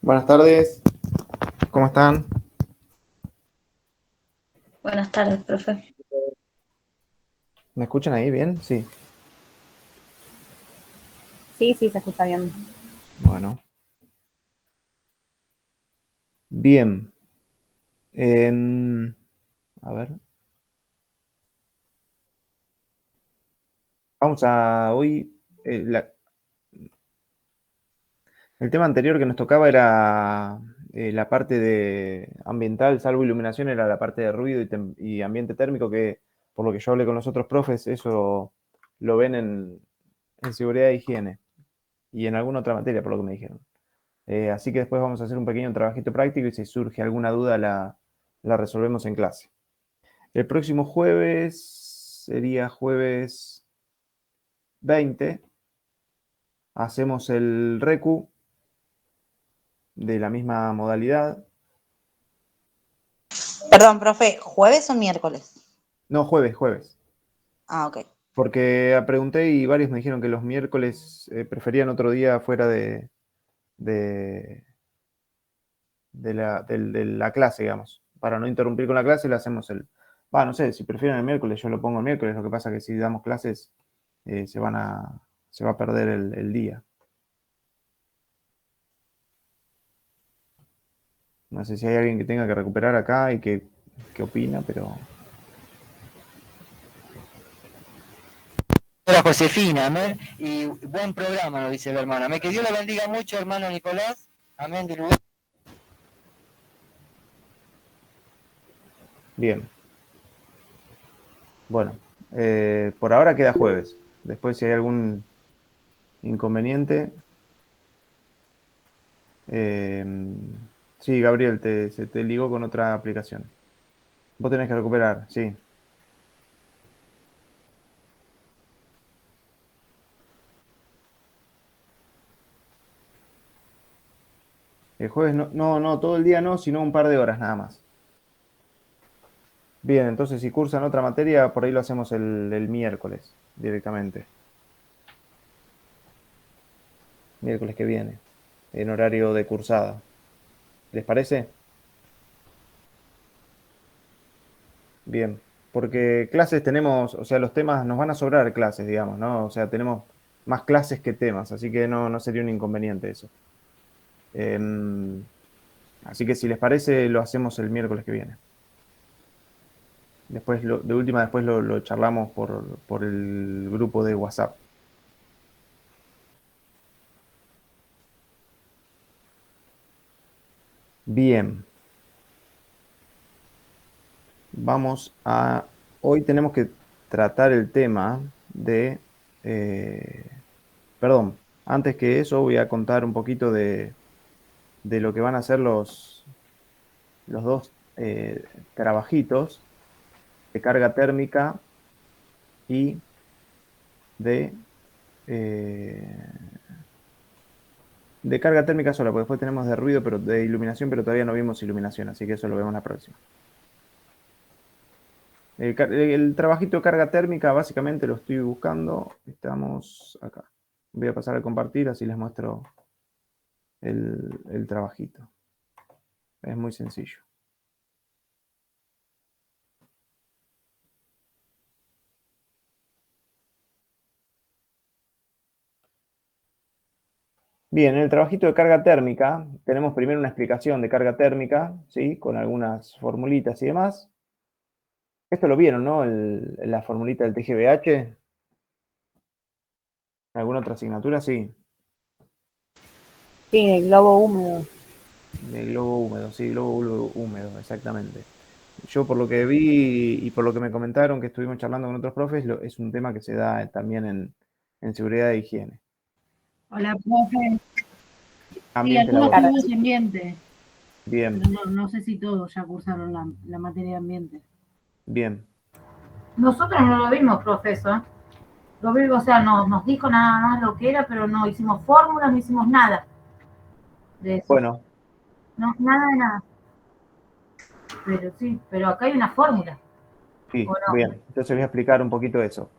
Buenas tardes, ¿cómo están? Buenas tardes, profe. ¿Me escuchan ahí bien? Sí, Sí, sí, se escucha bien. bueno. Bien. A ver, vamos a hoy. El tema anterior que nos tocaba era la parte de ambiental, salvo iluminación, era la parte de ruido y ambiente térmico, que por lo que yo hablé con los otros profes, eso lo ven en seguridad e higiene y en alguna otra materia, por lo que me dijeron. Así que después vamos a hacer un pequeño trabajito práctico y si surge alguna duda la resolvemos en clase. El próximo jueves sería jueves 20. Hacemos el RECU de la misma modalidad. Perdón, profe, ¿jueves o miércoles? No, jueves. Ah, ok. Porque pregunté y varios me dijeron que los miércoles preferían otro día fuera de, de la clase, digamos. Para no interrumpir con la clase, le hacemos el. No sé, si prefieren el miércoles, yo lo pongo el miércoles. Lo que pasa es que si damos clases, se va a perder el día. No sé si hay alguien que tenga que recuperar acá y que opina, pero. Hola Josefina, amén. Y buen programa, nos dice la hermana. Amén. Que Dios la bendiga mucho, hermano Nicolás. Amén. De lugar. Bien. Bueno, por ahora queda jueves. Después, si hay algún inconveniente. eh, sí, Gabriel, se te ligó con otra aplicación. Vos tenés que recuperar, sí. El jueves no, todo el día no, sino un par de horas nada más. Bien, entonces si cursan otra materia, por ahí lo hacemos el miércoles directamente. Miércoles que viene, en horario de cursada. ¿Les parece? Bien, porque clases tenemos, o sea, los temas nos van a sobrar clases, digamos, ¿no? O sea, tenemos más clases que temas, así que no sería un inconveniente eso. Em, Así que si les parece, lo hacemos el miércoles que viene. Después, de última, después lo charlamos por el grupo de WhatsApp. Bien, vamos a... Hoy tenemos que tratar el tema de... eh, perdón, antes que eso voy a contar un poquito de lo que van a ser los dos trabajitos de carga térmica y de carga térmica sola, porque después tenemos de ruido, pero de iluminación, pero todavía no vimos iluminación, así que eso lo vemos la próxima. El trabajito de carga térmica básicamente lo estoy buscando. Estamos acá. Voy a pasar a compartir, así les muestro el trabajito. Es muy sencillo. Bien, en el trabajito de carga térmica tenemos primero una explicación de carga térmica, ¿sí? Con algunas formulitas y demás. Esto lo vieron, ¿no? La formulita del TGVH. ¿Alguna otra asignatura? Sí. Sí, el globo húmedo. De globo húmedo, sí, globo húmedo, exactamente. Yo por lo que vi y por lo que me comentaron que estuvimos charlando con otros profes, es un tema que se da también en seguridad e higiene. Hola, profe. Sí, Ambiente algunos laboral. tuvimos ambiente, Bien, pero no sé si todos ya cursaron la materia de ambiente. bien. Nosotros no lo vimos, profesor. Lo vimos, o sea, nos dijo nada más lo que era, pero no hicimos fórmulas, no hicimos nada de eso. Bueno, No, nada de nada. Pero sí, pero acá hay una fórmula. sí, ¿O no? bien. Entonces voy a explicar un poquito eso.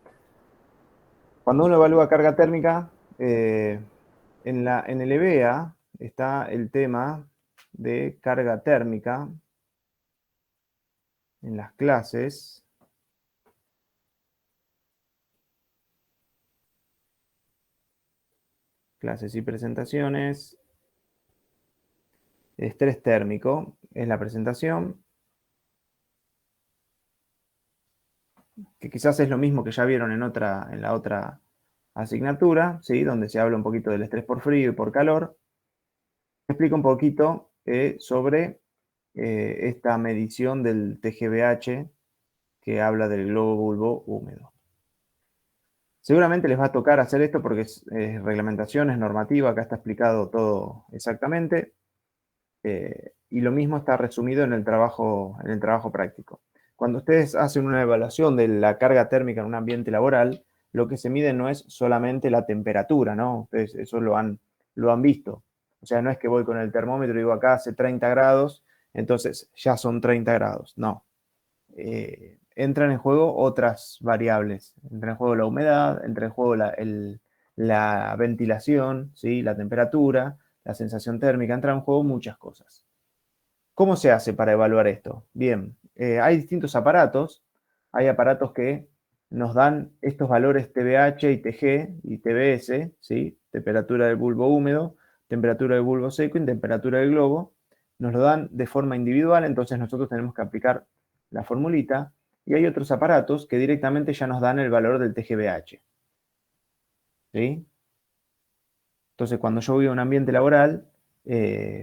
Cuando uno evalúa carga térmica, en el EBEA está el tema de carga térmica en las clases. Clases y presentaciones. Estrés térmico es la presentación, que quizás es lo mismo que ya vieron en la otra asignatura, ¿sí? Donde se habla un poquito del estrés por frío y por calor. Explico un poquito sobre esta medición del TGVH que habla del globo bulbo húmedo. Seguramente les va a tocar hacer esto porque es reglamentación, es normativa, acá está explicado todo exactamente. Y lo mismo está resumido en el trabajo práctico. Cuando ustedes hacen una evaluación de la carga térmica en un ambiente laboral, lo que se mide no es solamente la temperatura, ¿no? Ustedes eso lo han visto. O sea, no es que voy con el termómetro y digo acá hace 30 grados, entonces ya son 30 grados. No. Entran en juego otras variables. Entra en juego la humedad, entra en juego la ventilación, ¿sí? La temperatura, la sensación térmica, entran en juego muchas cosas. ¿Cómo se hace para evaluar esto? Bien, hay distintos aparatos. Hay aparatos que nos dan estos valores TBH y TG y TBS, ¿sí? Temperatura del bulbo húmedo, temperatura del bulbo seco y temperatura del globo. Nos lo dan de forma individual, entonces nosotros tenemos que aplicar la formulita. Y hay otros aparatos que directamente ya nos dan el valor del TGVH. ¿Sí? Entonces, cuando yo voy a un ambiente laboral,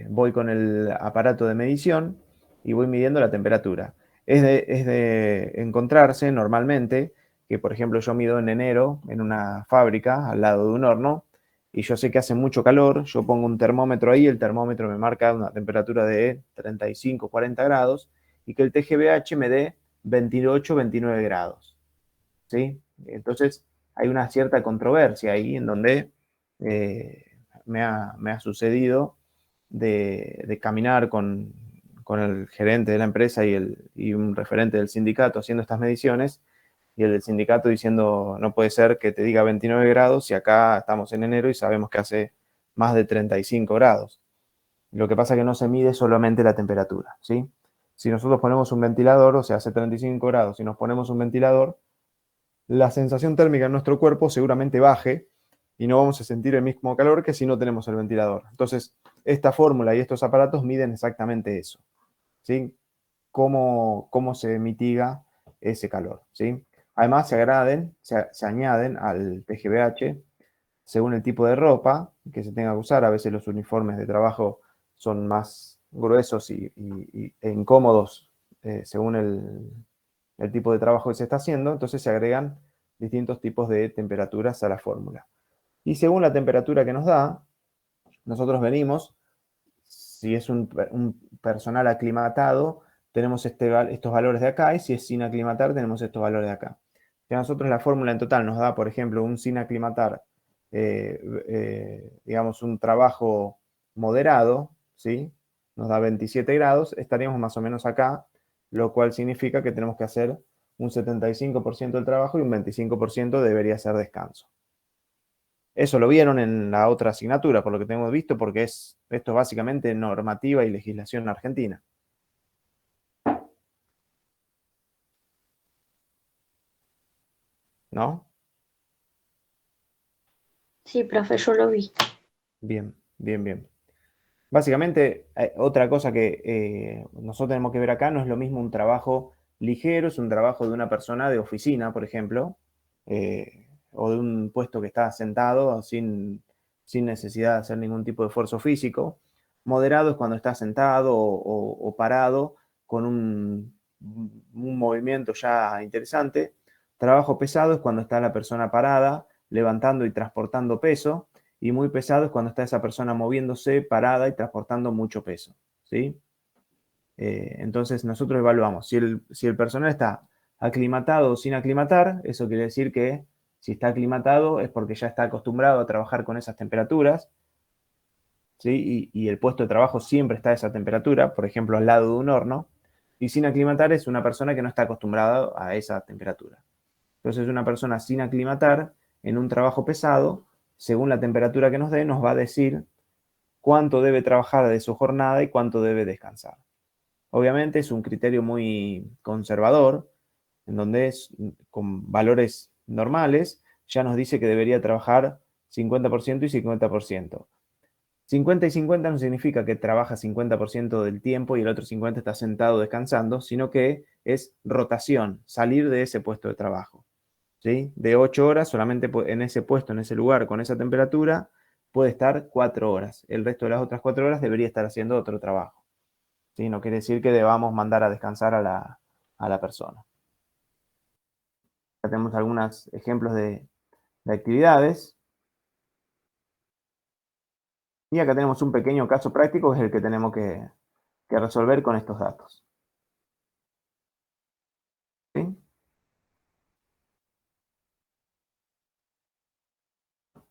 voy con el aparato de medición y voy midiendo la temperatura. Es de encontrarse normalmente que, por ejemplo, yo mido en enero en una fábrica al lado de un horno y yo sé que hace mucho calor, yo pongo un termómetro ahí, el termómetro me marca una temperatura de 35, 40 grados y que el TGVH me dé 28, 29 grados. ¿Sí? Entonces, hay una cierta controversia ahí en donde me ha sucedido de caminar con el gerente de la empresa y un referente del sindicato haciendo estas mediciones y el del sindicato diciendo no puede ser que te diga 29 grados si acá estamos en enero y sabemos que hace más de 35 grados. Lo que pasa es que no se mide solamente la temperatura, ¿sí? Si nosotros ponemos un ventilador, o sea, hace 35 grados, si nos ponemos un ventilador, la sensación térmica en nuestro cuerpo seguramente baje y no vamos a sentir el mismo calor que si no tenemos el ventilador. Entonces, esta fórmula y estos aparatos miden exactamente eso, ¿sí? Cómo se mitiga ese calor, ¿sí? Además, se añaden al TGVH según el tipo de ropa que se tenga que usar. A veces los uniformes de trabajo son más gruesos e incómodos según el tipo de trabajo que se está haciendo, entonces se agregan distintos tipos de temperaturas a la fórmula. Y según la temperatura que nos da, nosotros venimos, si es un personal aclimatado, tenemos estos valores de acá, y si es sin aclimatar, tenemos estos valores de acá. Si a nosotros la fórmula en total nos da, por ejemplo, un sin aclimatar, digamos, un trabajo moderado, ¿sí? Nos da 27 grados, estaríamos más o menos acá, lo cual significa que tenemos que hacer un 75% del trabajo y un 25% debería ser descanso. Eso lo vieron en la otra asignatura, por lo que tengo visto, porque esto es básicamente normativa y legislación argentina. ¿No? Sí, profe, yo lo vi. Bien, bien, bien. Básicamente, otra cosa que nosotros tenemos que ver acá, no es lo mismo un trabajo ligero, es un trabajo de una persona de oficina, por ejemplo, o de un puesto que está sentado sin necesidad de hacer ningún tipo de esfuerzo físico. Moderado es cuando está sentado o parado con un movimiento ya interesante. Trabajo pesado es cuando está la persona parada, levantando y transportando peso. Y muy pesado es cuando está esa persona moviéndose, parada y transportando mucho peso, ¿sí? Entonces nosotros evaluamos si el personal está aclimatado o sin aclimatar. Eso quiere decir que si está aclimatado es porque ya está acostumbrado a trabajar con esas temperaturas, ¿sí? Y el puesto de trabajo siempre está a esa temperatura, por ejemplo, al lado de un horno. Y sin aclimatar es una persona que no está acostumbrada a esa temperatura. Entonces una persona sin aclimatar en un trabajo pesado, según la temperatura que nos dé, nos va a decir cuánto debe trabajar de su jornada y cuánto debe descansar. Obviamente es un criterio muy conservador, en donde con valores normales ya nos dice que debería trabajar 50% y 50%. 50 y 50 no significa que trabaja 50% del tiempo y el otro 50% está sentado descansando, sino que es rotación, salir de ese puesto de trabajo. ¿Sí? De 8 horas, solamente en ese puesto, en ese lugar, con esa temperatura, puede estar 4 horas. El resto de las otras 4 horas debería estar haciendo otro trabajo. ¿Sí? No quiere decir que debamos mandar a descansar a la persona. Ya tenemos algunos ejemplos de actividades. Y acá tenemos un pequeño caso práctico, que es el que tenemos que resolver con estos datos. ¿Sí?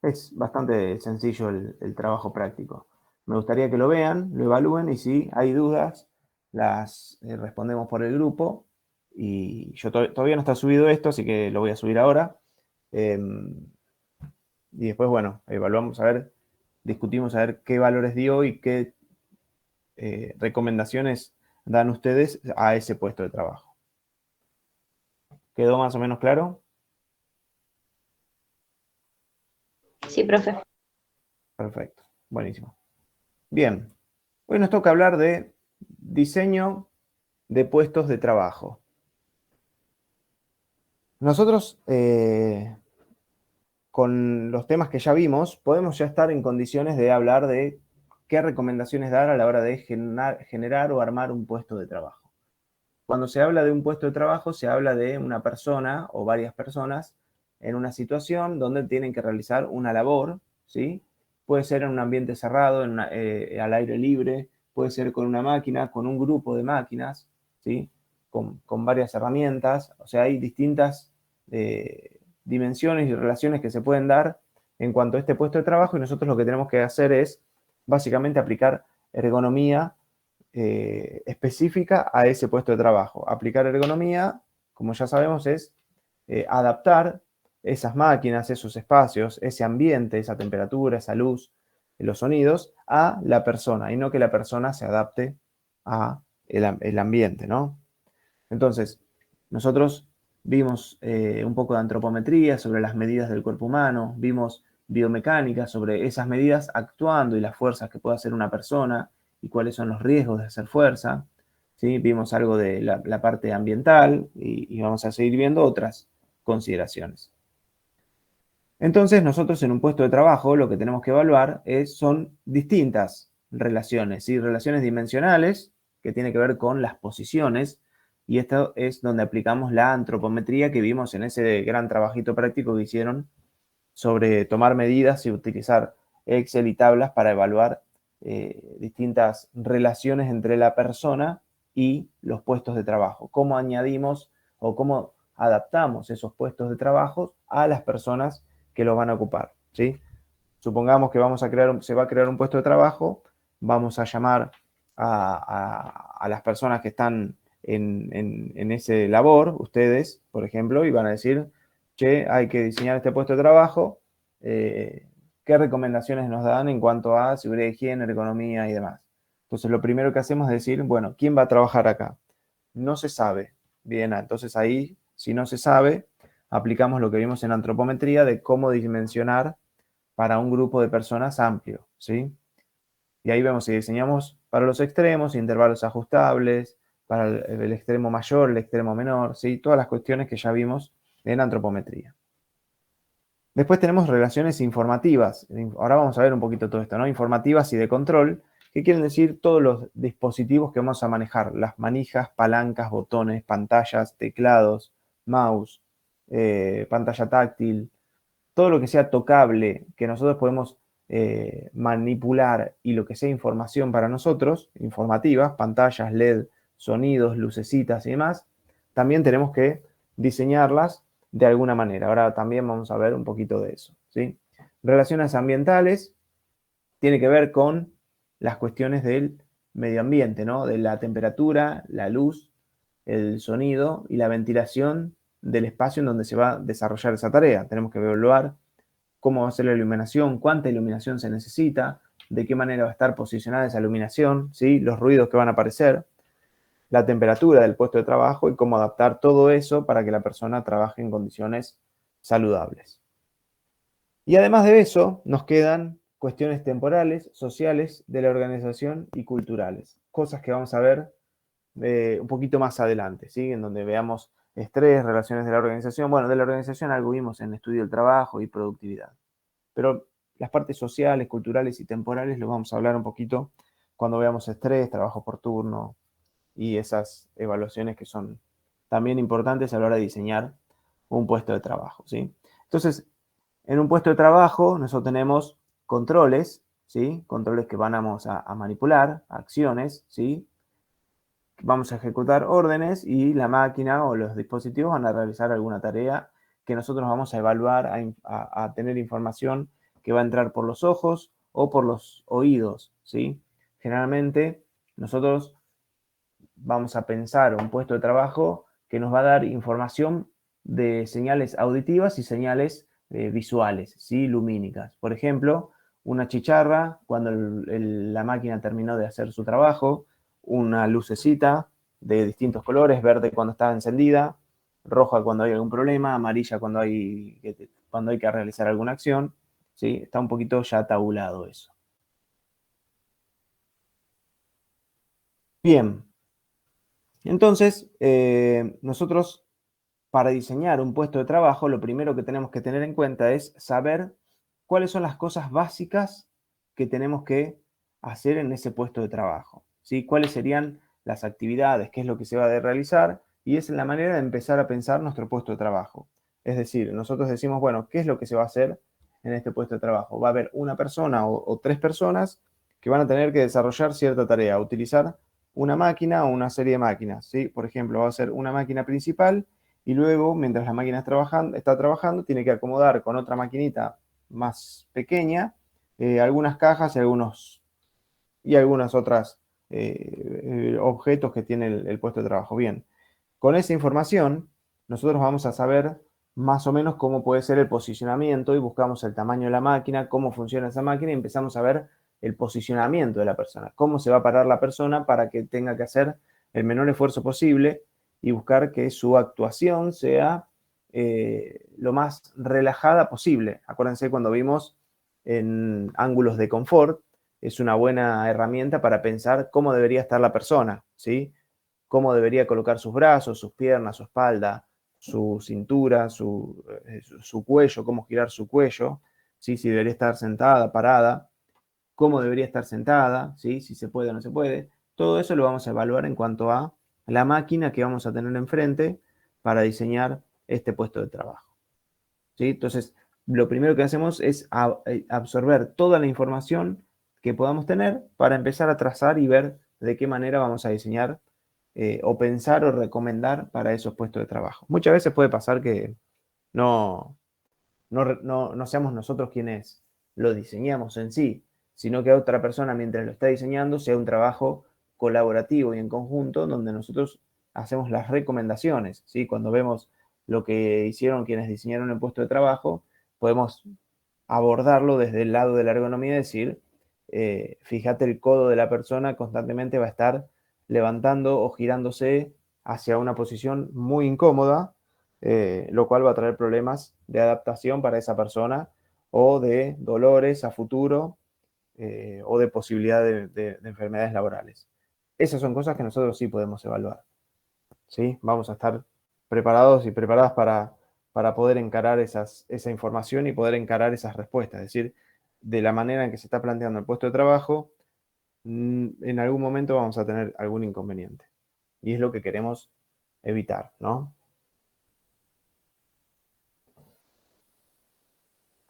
Es bastante sencillo el trabajo práctico. Me gustaría que lo vean, lo evalúen y si hay dudas, las respondemos por el grupo. Y yo todavía no está subido esto, así que lo voy a subir ahora. Y después, bueno, evaluamos a ver, discutimos a ver qué valores dio y qué recomendaciones dan ustedes a ese puesto de trabajo. ¿Quedó más o menos claro? Sí, profe. Perfecto, buenísimo. Bien, hoy nos toca hablar de diseño de puestos de trabajo. Nosotros, con los temas que ya vimos, podemos ya estar en condiciones de hablar de qué recomendaciones dar a la hora de generar o armar un puesto de trabajo. Cuando se habla de un puesto de trabajo, se habla de una persona o varias personas en una situación donde tienen que realizar una labor, ¿sí? Puede ser en un ambiente cerrado, al aire libre, puede ser con una máquina, con un grupo de máquinas, ¿sí? Con varias herramientas. O sea, hay distintas dimensiones y relaciones que se pueden dar en cuanto a este puesto de trabajo, y nosotros lo que tenemos que hacer es básicamente aplicar ergonomía específica a ese puesto de trabajo. Aplicar ergonomía, como ya sabemos, es adaptar esas máquinas, esos espacios, ese ambiente, esa temperatura, esa luz, los sonidos, a la persona, y no que la persona se adapte a el ambiente, ¿no? Entonces, nosotros vimos un poco de antropometría sobre las medidas del cuerpo humano, vimos biomecánica sobre esas medidas actuando y las fuerzas que puede hacer una persona y cuáles son los riesgos de hacer fuerza. ¿Sí? Vimos algo de la parte ambiental y vamos a seguir viendo otras consideraciones. Entonces, nosotros en un puesto de trabajo lo que tenemos que evaluar son distintas relaciones, ¿sí? Relaciones dimensionales, que tiene que ver con las posiciones, y esto es donde aplicamos la antropometría que vimos en ese gran trabajito práctico que hicieron sobre tomar medidas y utilizar Excel y tablas para evaluar distintas relaciones entre la persona y los puestos de trabajo. Cómo añadimos o cómo adaptamos esos puestos de trabajo a las personas que los van a ocupar, ¿sí? Supongamos que se va a crear un puesto de trabajo, vamos a llamar a las personas que están en ese labor, ustedes, por ejemplo, y van a decir, che, hay que diseñar este puesto de trabajo, ¿qué recomendaciones nos dan en cuanto a seguridad, higiene, ergonomía y demás? Entonces, lo primero que hacemos es decir, bueno, ¿quién va a trabajar acá? No se sabe. Bien, entonces ahí, si no se sabe, aplicamos lo que vimos en antropometría de cómo dimensionar para un grupo de personas amplio, ¿sí? Y ahí vemos si diseñamos para los extremos, intervalos ajustables, para el extremo mayor, el extremo menor, ¿sí? Todas las cuestiones que ya vimos en antropometría. Después tenemos relaciones informativas. Ahora vamos a ver un poquito todo esto, ¿no? Informativas y de control, que quieren decir todos los dispositivos que vamos a manejar, las manijas, palancas, botones, pantallas, teclados, mouse, pantalla táctil, todo lo que sea tocable, que nosotros podemos manipular y lo que sea información para nosotros, informativas, pantallas, LED, sonidos, lucecitas y demás, también tenemos que diseñarlas de alguna manera. Ahora también vamos a ver un poquito de eso, ¿sí? Relaciones ambientales tiene que ver con las cuestiones del medio ambiente, ¿no? De la temperatura, la luz, el sonido y la ventilación del espacio en donde se va a desarrollar esa tarea. Tenemos que evaluar cómo va a ser la iluminación, cuánta iluminación se necesita, de qué manera va a estar posicionada esa iluminación, ¿sí? Los ruidos que van a aparecer, la temperatura del puesto de trabajo y cómo adaptar todo eso para que la persona trabaje en condiciones saludables. Y además de eso, nos quedan cuestiones temporales, sociales, de la organización y culturales. Cosas que vamos a ver un poquito más adelante, ¿sí? En donde veamos estrés, relaciones de la organización. Bueno, de la organización algo vimos en estudio del trabajo y productividad. Pero las partes sociales, culturales y temporales lo vamos a hablar un poquito cuando veamos estrés, trabajo por turno y esas evaluaciones que son también importantes a la hora de diseñar un puesto de trabajo, ¿sí? Entonces, en un puesto de trabajo nosotros tenemos controles, ¿sí? Controles que vamos a manipular, acciones, ¿sí? Vamos a ejecutar órdenes y la máquina o los dispositivos van a realizar alguna tarea que nosotros vamos a evaluar, a tener información que va a entrar por los ojos o por los oídos, ¿sí? Generalmente nosotros vamos a pensar un puesto de trabajo que nos va a dar información de señales auditivas y señales visuales, ¿sí? Lumínicas. Por ejemplo, una chicharra cuando la máquina terminó de hacer su trabajo, una lucecita de distintos colores, verde cuando está encendida, roja cuando hay algún problema, amarilla cuando hay que realizar alguna acción, ¿sí? Está un poquito ya tabulado eso. Bien. Entonces, nosotros para diseñar un puesto de trabajo, lo primero que tenemos que tener en cuenta es saber cuáles son las cosas básicas que tenemos que hacer en ese puesto de trabajo, ¿sí? Cuáles serían las actividades, qué es lo que se va a realizar, y es la manera de empezar a pensar nuestro puesto de trabajo. Es decir, nosotros decimos, bueno, ¿qué es lo que se va a hacer en este puesto de trabajo? Va a haber una persona o 3 personas que van a tener que desarrollar cierta tarea, utilizar una máquina o una serie de máquinas, ¿sí? Por ejemplo, va a ser una máquina principal y luego, mientras la máquina está trabajando, tiene que acomodar con otra maquinita más pequeña algunas cajas y algunas otras objetos que tiene el puesto de trabajo. Bien, con esa información nosotros vamos a saber más o menos cómo puede ser el posicionamiento y buscamos el tamaño de la máquina, cómo funciona esa máquina y empezamos a ver el posicionamiento de la persona, cómo se va a parar la persona para que tenga que hacer el menor esfuerzo posible y buscar que su actuación sea lo más relajada posible. Acuérdense cuando vimos en ángulos de confort, es una buena herramienta para pensar cómo debería estar la persona, ¿sí? Cómo debería colocar sus brazos, sus piernas, su espalda, su cintura, su cuello, cómo girar su cuello, ¿sí? Si debería estar sentada, parada, cómo debería estar sentada, ¿sí? Si se puede o no se puede. Todo eso lo vamos a evaluar en cuanto a la máquina que vamos a tener enfrente para diseñar este puesto de trabajo, ¿sí? Entonces, lo primero que hacemos es absorber toda la información que podamos tener para empezar a trazar y ver de qué manera vamos a diseñar o pensar o recomendar para esos puestos de trabajo. Muchas veces puede pasar que no seamos nosotros quienes lo diseñamos en sí, sino que otra persona mientras lo está diseñando sea un trabajo colaborativo y en conjunto donde nosotros hacemos las recomendaciones, ¿sí? Cuando vemos lo que hicieron quienes diseñaron el puesto de trabajo, podemos abordarlo desde el lado de la ergonomía y decir, fíjate, el codo de la persona constantemente va a estar levantando o girándose hacia una posición muy incómoda, lo cual va a traer problemas de adaptación para esa persona o de dolores a futuro o de posibilidad de enfermedades laborales. Esas son cosas que nosotros sí podemos evaluar, ¿sí? Vamos a estar preparados y preparadas para poder encarar esa información y poder encarar esas respuestas. Es decir, de la manera en que se está planteando el puesto de trabajo, en algún momento vamos a tener algún inconveniente. Y es lo que queremos evitar, ¿no?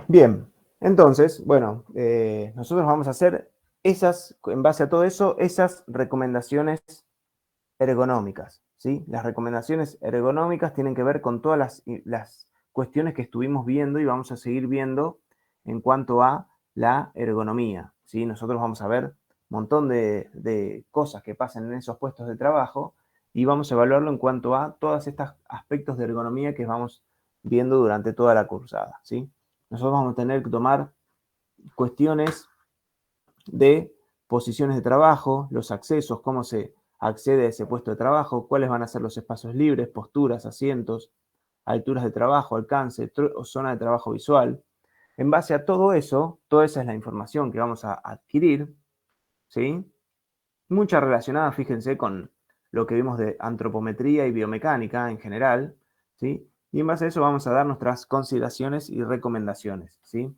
Bien, entonces, bueno, nosotros vamos a hacer en base a todo eso, esas recomendaciones ergonómicas, ¿sí? Las recomendaciones ergonómicas tienen que ver con todas las cuestiones que estuvimos viendo y vamos a seguir viendo en cuanto a la ergonomía, ¿sí? Nosotros vamos a ver un montón de cosas que pasan en esos puestos de trabajo y vamos a evaluarlo en cuanto a todos estos aspectos de ergonomía que vamos viendo durante toda la cursada, ¿sí? Nosotros vamos a tener que tomar cuestiones de posiciones de trabajo, los accesos, cómo se accede a ese puesto de trabajo, cuáles van a ser los espacios libres, posturas, asientos, alturas de trabajo, alcance, o zona de trabajo visual. En base a todo eso, toda esa es la información que vamos a adquirir, ¿sí? Mucha relacionada, fíjense, con lo que vimos de antropometría y biomecánica en general, ¿sí? Y en base a eso vamos a dar nuestras consideraciones y recomendaciones, ¿sí?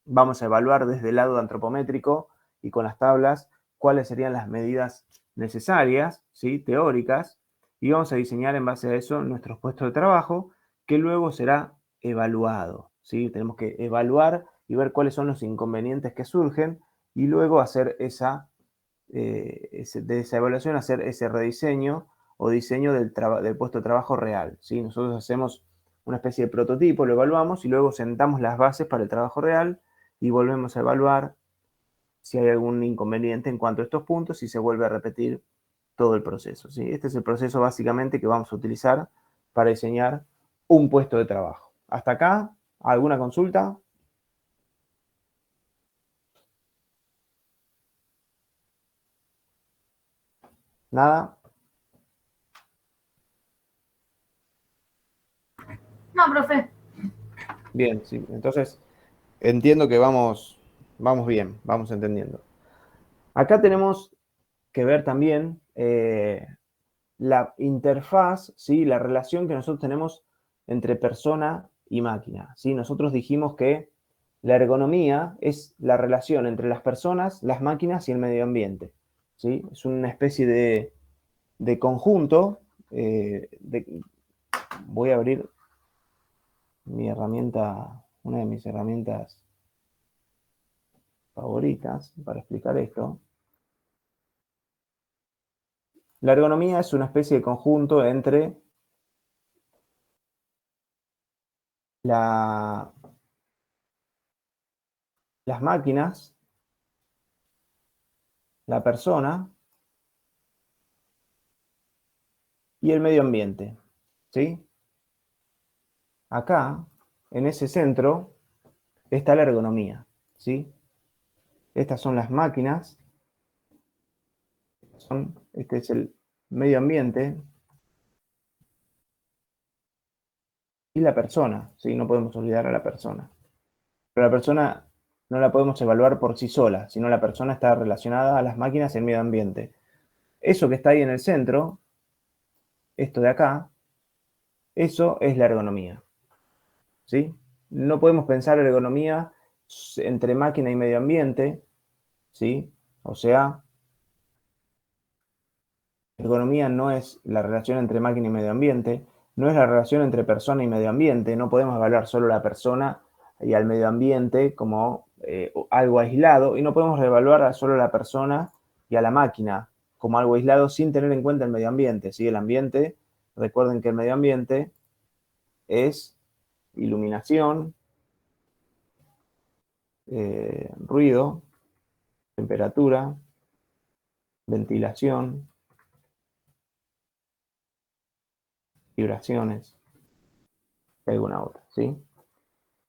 Vamos a evaluar desde el lado antropométrico y con las tablas cuáles serían las medidas necesarias, ¿sí? Teóricas, y vamos a diseñar en base a eso nuestros puestos de trabajo, que luego será evaluado, ¿sí? Tenemos que evaluar y ver cuáles son los inconvenientes que surgen y luego hacer de esa evaluación hacer ese rediseño o diseño del puesto de trabajo real, ¿sí? Nosotros hacemos una especie de prototipo, lo evaluamos y luego sentamos las bases para el trabajo real y volvemos a evaluar si hay algún inconveniente en cuanto a estos puntos y se vuelve a repetir todo el proceso, ¿sí? Este es el proceso básicamente que vamos a utilizar para diseñar un puesto de trabajo. ¿Hasta acá? ¿Alguna consulta? ¿Nada? No, profe. Bien, sí. Entonces, entiendo que vamos bien, vamos entendiendo. Acá tenemos que ver también la interfaz, ¿sí? La relación que nosotros tenemos entre persona y máquina, ¿sí? Nosotros dijimos que la ergonomía es la relación entre las personas, las máquinas y el medio ambiente, ¿sí? Es una especie de conjunto. Voy a abrir mi herramienta, una de mis herramientas favoritas para explicar esto. La ergonomía es una especie de conjunto entre las máquinas, la persona y el medio ambiente, ¿sí? Acá, en ese centro, está la ergonomía, ¿sí? Estas son las máquinas, este es el medio ambiente y la persona, ¿sí? No podemos olvidar a la persona. Pero la persona no la podemos evaluar por sí sola, sino la persona está relacionada a las máquinas y el medio ambiente. Eso que está ahí en el centro, esto de acá, eso es la ergonomía, ¿sí? No podemos pensar ergonomía entre máquina y medio ambiente, ¿sí? O sea, ergonomía no es la relación entre máquina y medio ambiente, no es la relación entre persona y medio ambiente, no podemos evaluar solo la persona y al medio ambiente como algo aislado y no podemos evaluar solo a la persona y a la máquina como algo aislado sin tener en cuenta el medio ambiente, ¿sí? El ambiente, recuerden que el medio ambiente es iluminación, ruido, temperatura, ventilación, vibraciones y alguna otra, ¿sí?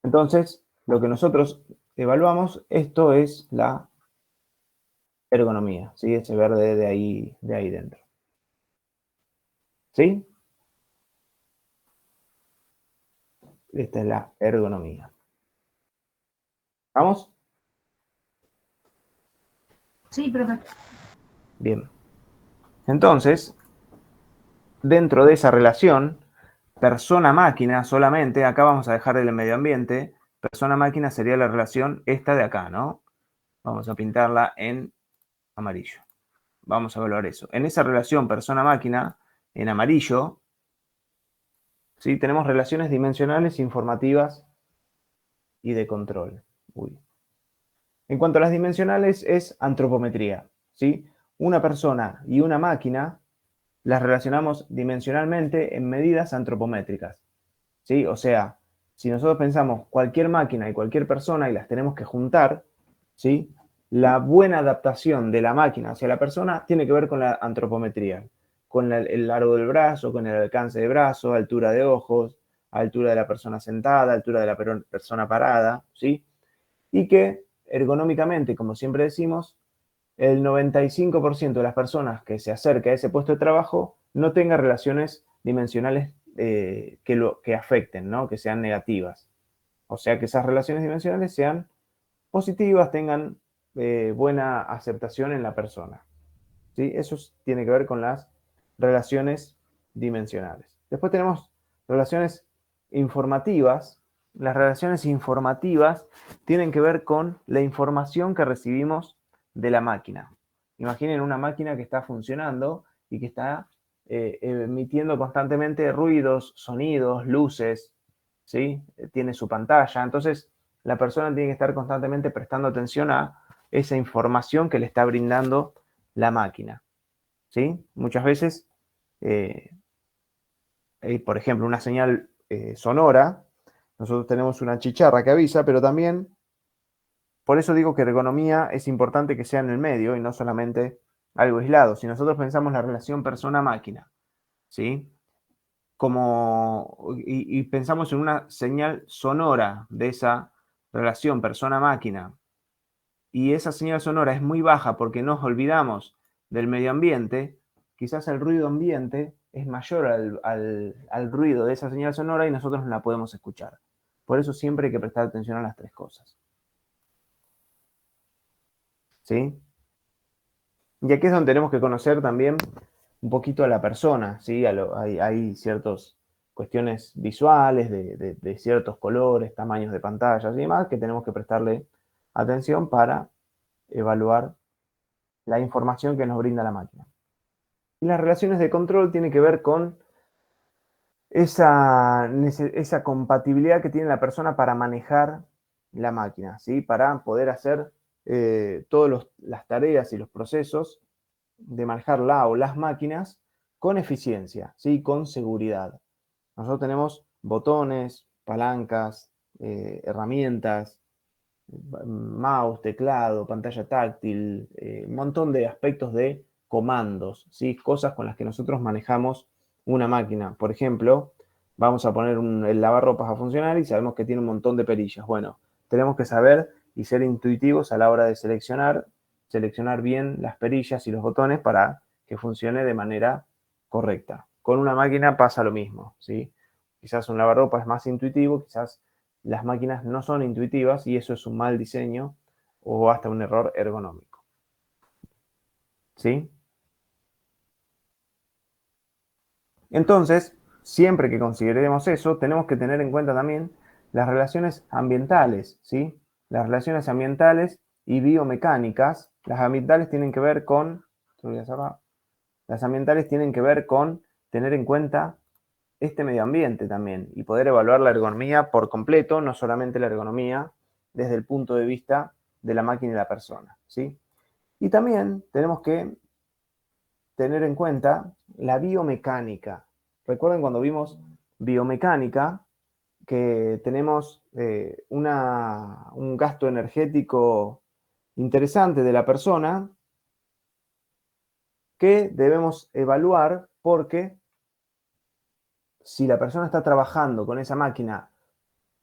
Entonces, lo que nosotros evaluamos, esto es la ergonomía, ¿sí? Ese verde de ahí dentro. ¿Sí? Esta es la ergonomía. ¿Vamos? Sí, profe. Bien. Entonces, dentro de esa relación, persona-máquina solamente, acá vamos a dejar el medio ambiente, persona-máquina sería la relación esta de acá, ¿no? Vamos a pintarla en amarillo. Vamos a evaluar eso. En esa relación persona-máquina, en amarillo, ¿sí? Tenemos relaciones dimensionales, informativas y de control. Uy. En cuanto a las dimensionales, es antropometría, ¿sí? Una persona y una máquina las relacionamos dimensionalmente en medidas antropométricas, ¿sí? O sea, si nosotros pensamos cualquier máquina y cualquier persona y las tenemos que juntar, ¿sí? La buena adaptación de la máquina hacia la persona tiene que ver con la antropometría, con el largo del brazo, con el alcance de brazo, altura de ojos, altura de la persona sentada, altura de la persona parada, ¿sí? Y que ergonómicamente, como siempre decimos, el 95% de las personas que se acerca a ese puesto de trabajo no tenga relaciones dimensionales que afecten, ¿no? Que sean negativas. O sea, que esas relaciones dimensionales sean positivas, tengan buena aceptación en la persona. ¿Sí? Eso tiene que ver con las relaciones dimensionales. Después tenemos relaciones informativas. Las relaciones informativas tienen que ver con la información que recibimos de la máquina. Imaginen una máquina que está funcionando y que está emitiendo constantemente ruidos, sonidos, luces, ¿sí? Tiene su pantalla. Entonces, la persona tiene que estar constantemente prestando atención a esa información que le está brindando la máquina, ¿sí? Muchas veces, por ejemplo, una señal sonora, nosotros tenemos una chicharra que avisa, pero también, por eso digo que ergonomía es importante que sea en el medio y no solamente algo aislado. Si nosotros pensamos la relación persona-máquina, ¿sí? Y pensamos en una señal sonora de esa relación persona-máquina, y esa señal sonora es muy baja porque nos olvidamos del medio ambiente, quizás el ruido ambiente es mayor al ruido de esa señal sonora y nosotros no la podemos escuchar. Por eso siempre hay que prestar atención a las tres cosas. ¿Sí? Y aquí es donde tenemos que conocer también un poquito a la persona, ¿sí? Hay ciertas cuestiones visuales de ciertos colores, tamaños de pantallas y demás que tenemos que prestarle atención para evaluar la información que nos brinda la máquina. Y las relaciones de control tienen que ver con esa compatibilidad que tiene la persona para manejar la máquina, ¿sí? Para poder hacer todas las tareas y los procesos de manejar la o las máquinas con eficiencia, ¿sí? Con seguridad. Nosotros tenemos botones, palancas, herramientas, mouse, teclado, pantalla táctil, un montón de aspectos de comandos, ¿sí? Cosas con las que nosotros manejamos una máquina. Por ejemplo, vamos a poner el lavarropas a funcionar y sabemos que tiene un montón de perillas. Bueno, tenemos que saber y ser intuitivos a la hora de seleccionar bien las perillas y los botones para que funcione de manera correcta. Con una máquina pasa lo mismo, ¿sí? Quizás un lavarropas es más intuitivo, quizás las máquinas no son intuitivas y eso es un mal diseño o hasta un error ergonómico. ¿Sí? Entonces, siempre que consideremos eso, tenemos que tener en cuenta también las relaciones ambientales, ¿sí? Las relaciones ambientales y biomecánicas. Las ambientales tienen que ver con, las ambientales tienen que ver con tener en cuenta este medio ambiente también y poder evaluar la ergonomía por completo, no solamente la ergonomía desde el punto de vista de la máquina y la persona, ¿sí? Y también tenemos que tener en cuenta la biomecánica. Recuerden cuando vimos biomecánica que tenemos un gasto energético interesante de la persona que debemos evaluar, porque si la persona está trabajando con esa máquina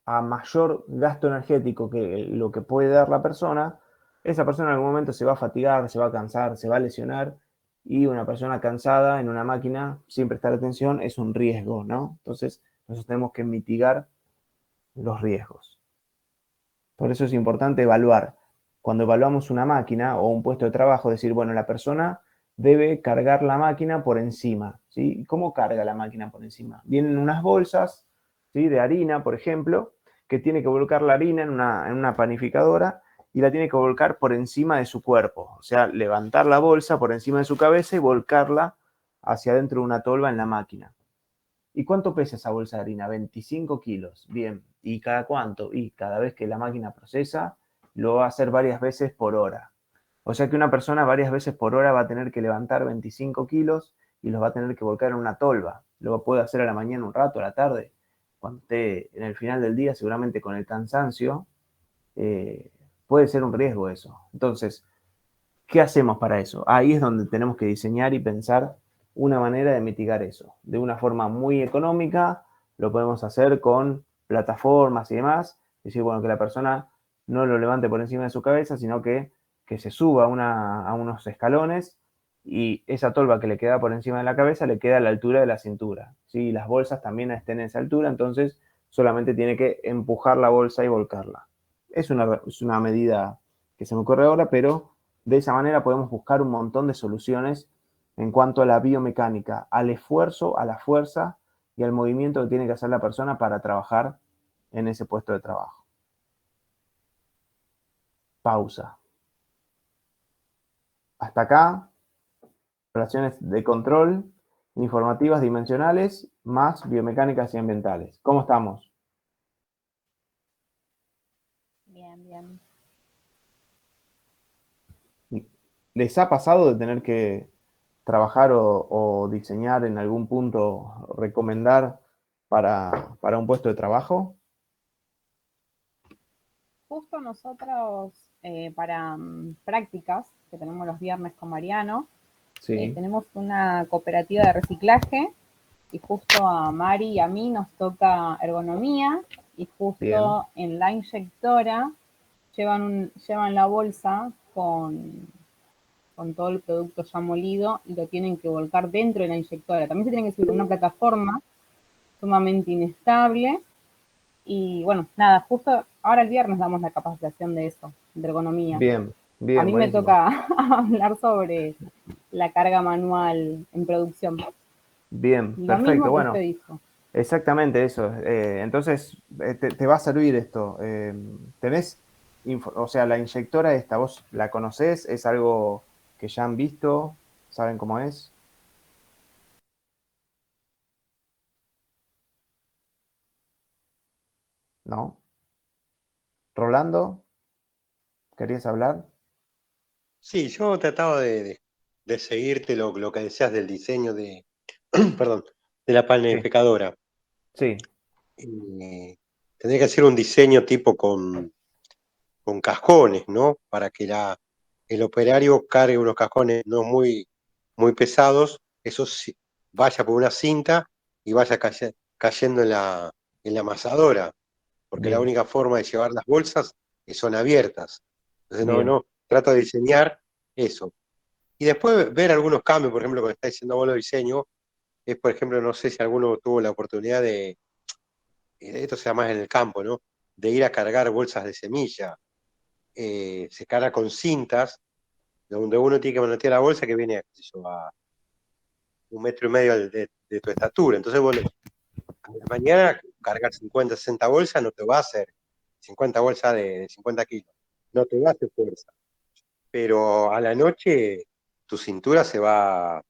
a mayor gasto energético que lo que puede dar la persona, esa persona en algún momento se va a fatigar, se va a cansar, se va a lesionar, y una persona cansada en una máquina sin prestar atención es un riesgo, ¿no? Entonces, nosotros tenemos que mitigar los riesgos. Por eso es importante evaluar. Cuando evaluamos una máquina o un puesto de trabajo, decir, bueno, la persona debe cargar la máquina por encima, ¿sí? ¿Cómo carga la máquina por encima? Vienen unas bolsas, ¿sí?, de harina, por ejemplo, que tiene que volcar la harina en una panificadora y la tiene que volcar por encima de su cuerpo. O sea, levantar la bolsa por encima de su cabeza y volcarla hacia adentro de una tolva en la máquina. ¿Y cuánto pesa esa bolsa de harina? 25 kilos. Bien. ¿Y cada cuánto? Y cada vez que la máquina procesa, lo va a hacer varias veces por hora. O sea que una persona varias veces por hora va a tener que levantar 25 kilos y los va a tener que volcar en una tolva. Lo puede hacer a la mañana un rato, a la tarde. Cuando esté en el final del día, seguramente con el cansancio, puede ser un riesgo eso. Entonces, ¿qué hacemos para eso? Ahí es donde tenemos que diseñar y pensar una manera de mitigar eso. De una forma muy económica, lo podemos hacer con plataformas y demás. Es decir, bueno, que la persona no lo levante por encima de su cabeza, sino que se suba a unos escalones y esa tolva que le queda por encima de la cabeza le queda a la altura de la cintura. ¿Sí? Las bolsas también estén en esa altura, entonces solamente tiene que empujar la bolsa y volcarla. Es una medida que se me ocurre ahora, pero de esa manera podemos buscar un montón de soluciones en cuanto a la biomecánica, al esfuerzo, a la fuerza y al movimiento que tiene que hacer la persona para trabajar en ese puesto de trabajo. Pausa. Hasta acá, relaciones de control, informativas dimensionales, más biomecánicas y ambientales. ¿Cómo estamos? Bien, bien. ¿Les ha pasado de tener que trabajar o diseñar en algún punto, recomendar para un puesto de trabajo? Justo nosotros para prácticas que tenemos los viernes con Mariano, Sí. tenemos una cooperativa de reciclaje y justo a Mari y a mí nos toca ergonomía y justo Bien. en la inyectora llevan la bolsa con todo el producto ya molido y lo tienen que volcar dentro de la inyectora. También se tienen que subir a una plataforma sumamente inestable. Y bueno, nada, justo ahora el viernes damos la capacitación de eso, de ergonomía. Bien, bien. A mí buenísimo. me toca hablar sobre la carga manual en producción. Bien, Lo perfecto. mismo que Bueno, usted dijo. exactamente eso. Entonces, te va a servir esto. ¿Tenés, o sea, la inyectora esta, vos la conocés? ¿Es algo que ya han visto? ¿Saben cómo es? ¿No? Rolando, ¿querías hablar? Sí, yo trataba de seguirte lo que decías del diseño de, perdón, de la Sí, panificadora. sí, Tendría que hacer un diseño tipo con cascones, ¿no? Para que el operario cargue unos cascones no muy pesados, eso sí, vaya por una cinta y vaya cayendo en la amasadora, porque la bien, única forma de llevar las bolsas son abiertas. Entonces, bien, trato de diseñar eso. Y después ver algunos cambios, por ejemplo, cuando está diciendo vos los diseños, es, por ejemplo, no sé si alguno tuvo la oportunidad esto se llama en el campo, ¿no? De ir a cargar bolsas de semilla. Se carga con cintas, donde uno tiene que manotear la bolsa que viene, qué sé yo, a 1,5 metros de tu estatura. Entonces, bueno, a la mañana cargar 50, 60 bolsas no te va a hacer 50 bolsas de 50 kilos. No te va a hacer fuerza. Pero a la noche tu cintura se va a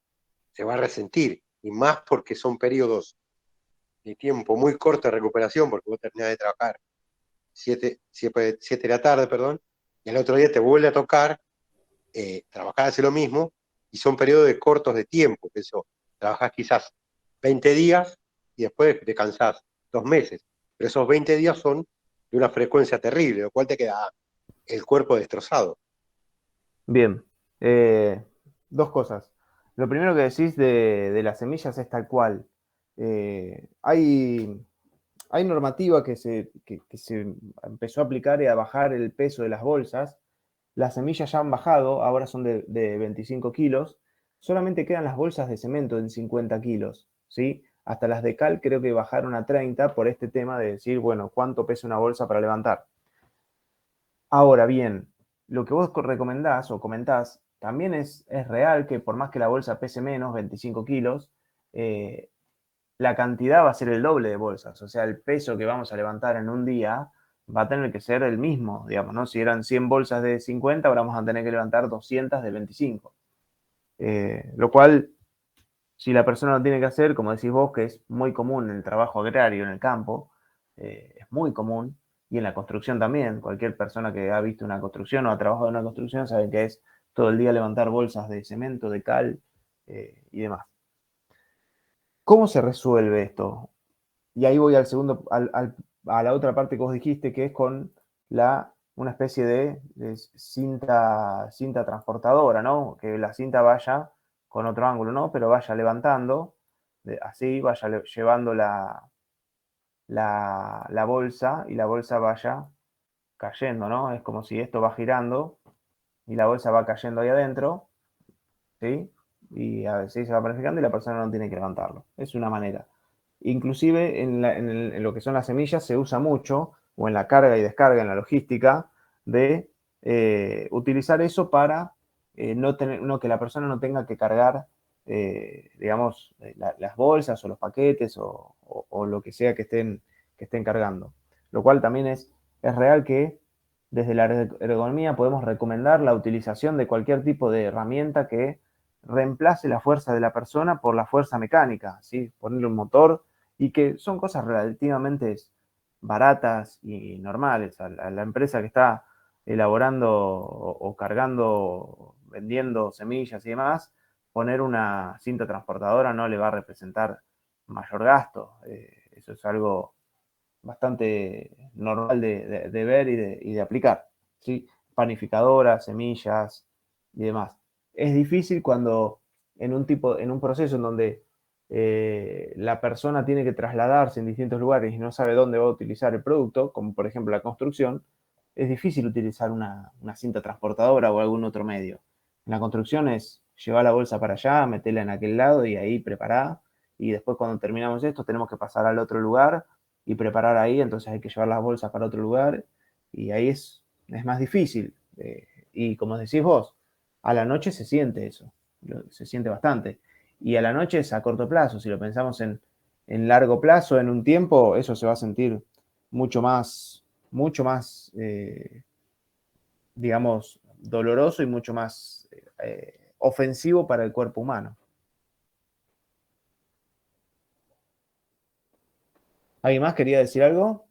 resentir, y más porque son periodos de tiempo muy corto de recuperación, porque vos terminás de trabajar 7 de la tarde, perdón, y al otro día te vuelve a tocar trabajar, hacer lo mismo, y son periodos cortos de tiempo, que eso, trabajás quizás 20 días y después descansás 2 meses, pero esos 20 días son de una frecuencia terrible, lo cual te queda el cuerpo destrozado. Bien, dos cosas. Lo primero que decís de las semillas es tal cual. Hay normativa que se empezó a aplicar y a bajar el peso de las bolsas. Las semillas ya han bajado, ahora son de 25 kilos. Solamente quedan las bolsas de cemento en 50 kilos, ¿sí? Hasta las de cal creo que bajaron a 30 por este tema de decir, bueno, ¿cuánto pesa una bolsa para levantar? Ahora bien, lo que vos recomendás o comentás, también es real que por más que la bolsa pese menos, 25 kilos, la cantidad va a ser el doble de bolsas. O sea, el peso que vamos a levantar en un día va a tener que ser el mismo, digamos, ¿no? Si eran 100 bolsas de 50, ahora vamos a tener que levantar 200 de 25. Lo cual, si la persona lo tiene que hacer, como decís vos, que es muy común en el trabajo agrario, en el campo, es muy común, y en la construcción también. Cualquier persona que ha visto una construcción o ha trabajado en una construcción sabe que es todo el día levantar bolsas de cemento, de cal y demás. ¿Cómo se resuelve esto? Y ahí voy al segundo, a la otra parte que vos dijiste, que es con una especie de cinta transportadora, ¿no? Que la cinta vaya con otro ángulo, ¿no? Pero vaya levantando, así, vaya llevando la bolsa y la bolsa vaya cayendo, ¿no? Es como si esto va girando y la bolsa va cayendo ahí adentro, ¿sí? Y a veces se va planificando y la persona no tiene que levantarlo. Es una manera. Inclusive en lo que son las semillas se usa mucho, o en la carga y descarga, en la logística, de utilizar eso para que la persona no tenga que cargar, digamos, las bolsas o los paquetes o lo que sea que estén cargando. Lo cual también es real que desde la ergonomía podemos recomendar la utilización de cualquier tipo de herramienta que reemplace la fuerza de la persona por la fuerza mecánica, ¿sí? Ponerle un motor, y que son cosas relativamente baratas y normales. A la empresa que está elaborando o cargando, vendiendo semillas y demás, poner una cinta transportadora no le va a representar mayor gasto. Eso es algo bastante normal de ver y de aplicar, ¿sí? Panificadoras, semillas y demás. Es difícil cuando en un proceso en donde la persona tiene que trasladarse en distintos lugares y no sabe dónde va a utilizar el producto, como por ejemplo la construcción, es difícil utilizar una cinta transportadora o algún otro medio. En la construcción es llevar la bolsa para allá, meterla en aquel lado y ahí preparar, y después cuando terminamos esto tenemos que pasar al otro lugar y preparar ahí, entonces hay que llevar las bolsas para otro lugar y ahí es más difícil. Y como decís vos, a la noche se siente eso, se siente bastante. Y a la noche es a corto plazo, si lo pensamos en largo plazo, en un tiempo, eso se va a sentir mucho más, digamos, doloroso y mucho más ofensivo para el cuerpo humano. ¿Alguien más quería decir algo?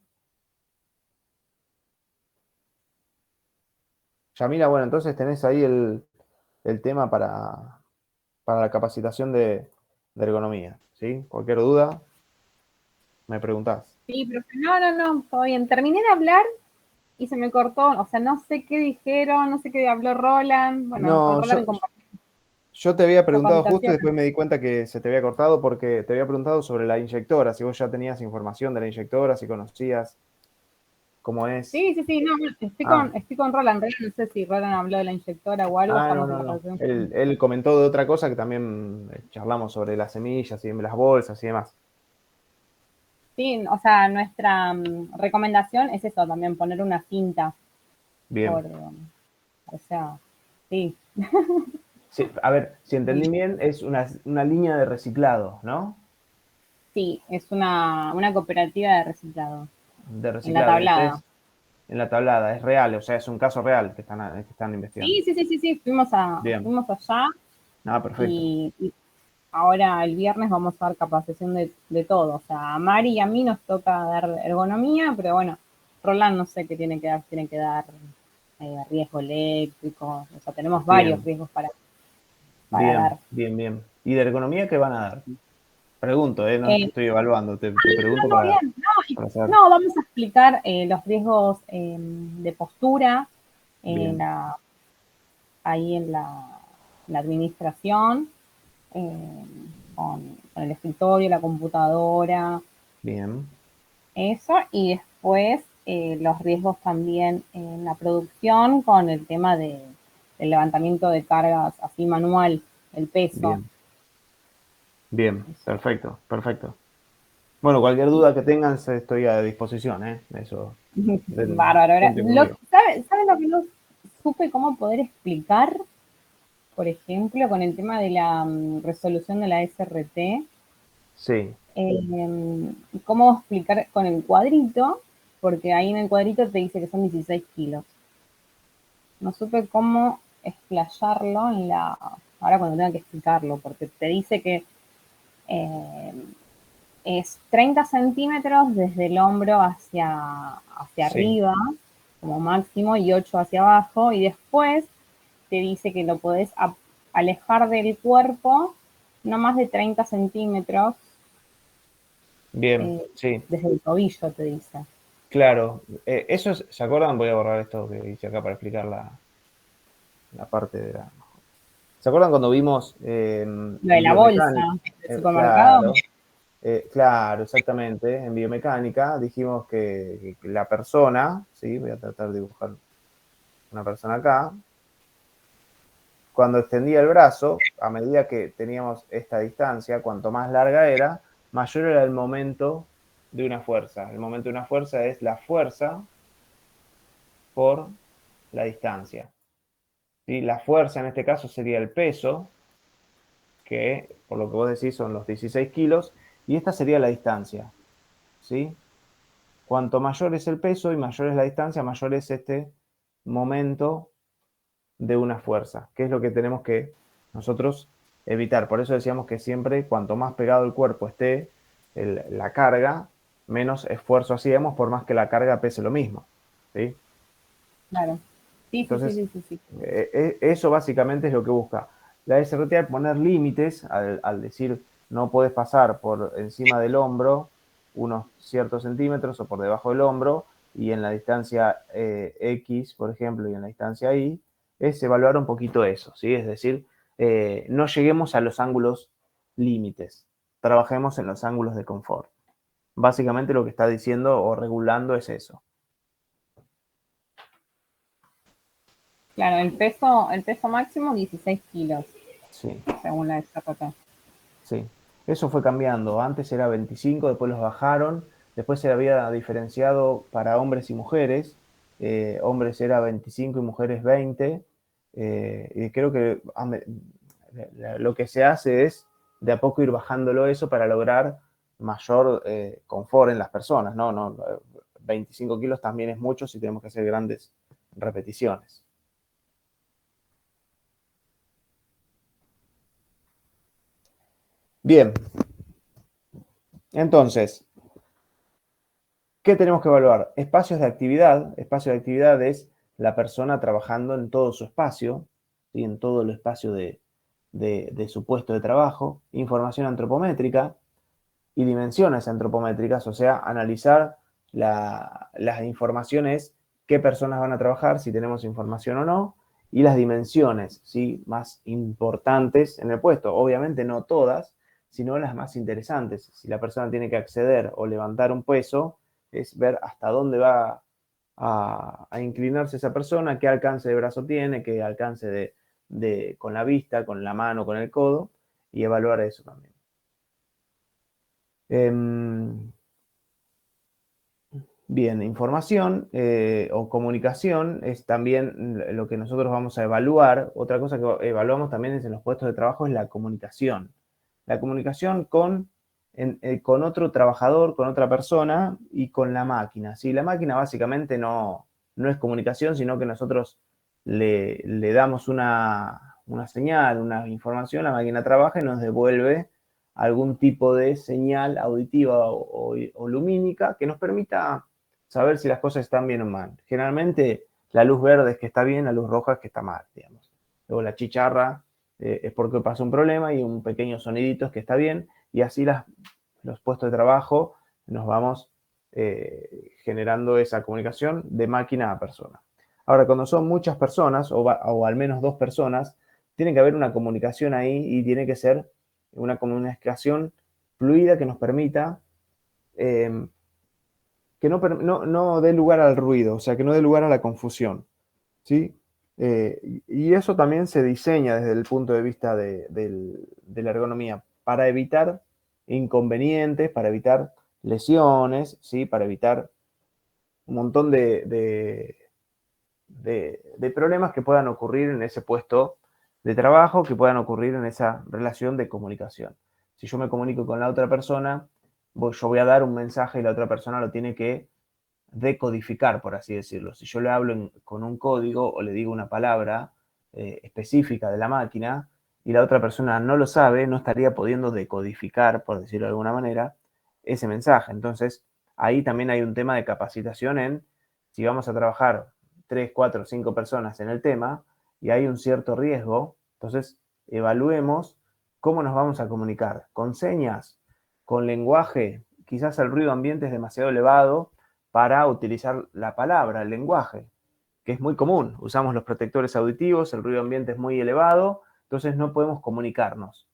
Yamila, bueno, entonces tenés ahí el tema para la capacitación de ergonomía, ¿sí? Cualquier duda, me preguntás. Sí, profe, no, todo bien. Terminé de hablar y se me cortó, o sea, no sé qué dijeron, no sé qué habló Roland. Bueno, con No, Roland yo te había preguntado justo y capacitación. después me di cuenta que se te había cortado porque te había preguntado sobre la inyectora, si vos ya tenías información de la inyectora, si conocías cómo es. Sí, no, estoy con Roland. No sé si Roland habló de la inyectora o algo. Estamos en la No. relación. Él comentó de otra cosa que también charlamos sobre las semillas y las bolsas y demás. Sí, o sea, nuestra recomendación es eso, también poner una cinta. Bien. O sea, sí. Sí, a ver, si entendí bien, es una línea de reciclado, ¿no? Sí, es una cooperativa de reciclado. De reciclado. En la tablada. En la tablada, es real, o sea, es un caso real que están investigando. Sí, fuimos allá. Ah, perfecto. Y ahora el viernes vamos a dar capacitación de todo. O sea, a Mari y a mí nos toca dar ergonomía, pero bueno, Roland no sé qué tiene que dar riesgo eléctrico. O sea, tenemos varios riesgos para. para Bien, dar. bien, bien. ¿Y de ergonomía qué van a dar? Pregunto, no te Eh, estoy evaluando, te pregunto no, bien, para saber. no, vamos a explicar los riesgos de postura en Bien, ahí en la administración, eh, con el escritorio, la computadora, bien, eso, y después los riesgos también en la producción con el tema del levantamiento de cargas así manual, el peso. bien, bien, perfecto, perfecto. Bueno, cualquier duda que tengan, estoy a disposición, ¿eh? Eso, Bárbaro. Ahora, cuenten conmigo. ¿sabe lo que no supe cómo poder explicar? Por ejemplo, con el tema de la resolución de la SRT, Sí, cómo explicar con el cuadrito, porque ahí en el cuadrito te dice que son 16 kilos. No supe cómo explayarlo ahora cuando tenga que explicarlo, porque te dice que eh, es 30 centímetros desde el hombro hacia sí, arriba, como máximo, y 8 hacia abajo, y después te dice que lo podés alejar del cuerpo no más de 30 centímetros bien, sí, desde el tobillo, te dice. claro. Eso ¿se acuerdan? Voy a borrar esto que hice acá para explicar la parte de la... ¿Se acuerdan cuando vimos en Lo de la bolsa biomecánica? del supermercado. Claro, claro, exactamente. En biomecánica dijimos que la persona, ¿sí? Voy a tratar de dibujar una persona acá. Cuando extendía el brazo, a medida que teníamos esta distancia, cuanto más larga era, mayor era el momento de una fuerza. El momento de una fuerza es la fuerza por la distancia. ¿Sí? La fuerza en este caso sería el peso, que por lo que vos decís son los 16 kilos, y esta sería la distancia. ¿Sí? Cuanto mayor es el peso y mayor es la distancia, mayor es este momento de una fuerza, que es lo que tenemos que nosotros evitar. Por eso decíamos que siempre cuanto más pegado el cuerpo esté la carga, menos esfuerzo hacíamos por más que la carga pese lo mismo. ¿Sí? Claro. Sí, sí, sí, Entonces, sí, sí, sí. eso básicamente es lo que busca. La SRT al poner límites, al decir no puedes pasar por encima del hombro unos ciertos centímetros o por debajo del hombro, y en la distancia X, por ejemplo, y en la distancia Y, es evaluar un poquito eso, ¿sí? Es decir, no lleguemos a los ángulos límites, trabajemos en los ángulos de confort. Básicamente lo que está diciendo o regulando es eso. Claro, el peso máximo 16 kilos, Sí. según la SRT. Sí, eso fue cambiando. Antes era 25, después los bajaron. Después se había diferenciado para hombres y mujeres. Hombres era 25 y mujeres 20. Y creo que lo que se hace es de a poco ir bajándolo eso para lograr mayor confort en las personas. No, no, 25 kilos también es mucho si tenemos que hacer grandes repeticiones. Bien, entonces, ¿qué tenemos que evaluar? Espacios de actividad. Espacio de actividad es la persona trabajando en todo su espacio, ¿sí? En todo el espacio de su puesto de trabajo. Información antropométrica y dimensiones antropométricas, o sea, analizar las informaciones, qué personas van a trabajar, si tenemos información o no, y las dimensiones, ¿sí? Más importantes en el puesto. Obviamente no todas, sino las más interesantes. Si la persona tiene que acceder o levantar un peso, es ver hasta dónde va a inclinarse esa persona, qué alcance de brazo tiene, qué alcance con la vista, con la mano, con el codo, y evaluar eso también. Bien, información o comunicación es también lo que nosotros vamos a evaluar. Otra cosa que evaluamos también en los puestos de trabajo es la comunicación. La comunicación con otro trabajador, con otra persona y con la máquina. ¿Sí? La máquina básicamente no es comunicación, sino que nosotros le damos una señal, una información, la máquina trabaja y nos devuelve algún tipo de señal auditiva o lumínica que nos permita saber si las cosas están bien o mal. Generalmente la luz verde es que está bien, la luz roja es que está mal, digamos. Luego la chicharra es porque pasa un problema y un pequeño sonidito es que está bien, y así los puestos de trabajo nos vamos generando esa comunicación de máquina a persona. Ahora, cuando son muchas personas, o al menos 2 personas, tiene que haber una comunicación ahí y tiene que ser una comunicación fluida que nos permita que no dé lugar al ruido, o sea, que no dé lugar a la confusión, ¿sí? Y eso también se diseña desde el punto de vista de la ergonomía para evitar inconvenientes, para evitar lesiones, ¿sí? Para evitar un montón de problemas que puedan ocurrir en ese puesto de trabajo, que puedan ocurrir en esa relación de comunicación. Si yo me comunico con la otra persona, yo voy a dar un mensaje y la otra persona lo tiene que decodificar, por así decirlo. Si yo le hablo con un código o le digo una palabra específica de la máquina y la otra persona no lo sabe, no estaría pudiendo decodificar, por decirlo de alguna manera, ese mensaje. Entonces, ahí también hay un tema de capacitación en si vamos a trabajar 3, 4, 5 personas en el tema y hay un cierto riesgo, entonces evaluemos cómo nos vamos a comunicar. Con señas, con lenguaje, quizás el ruido ambiente es demasiado elevado para utilizar la palabra, el lenguaje, que es muy común. Usamos los protectores auditivos, el ruido ambiente es muy elevado, entonces no podemos comunicarnos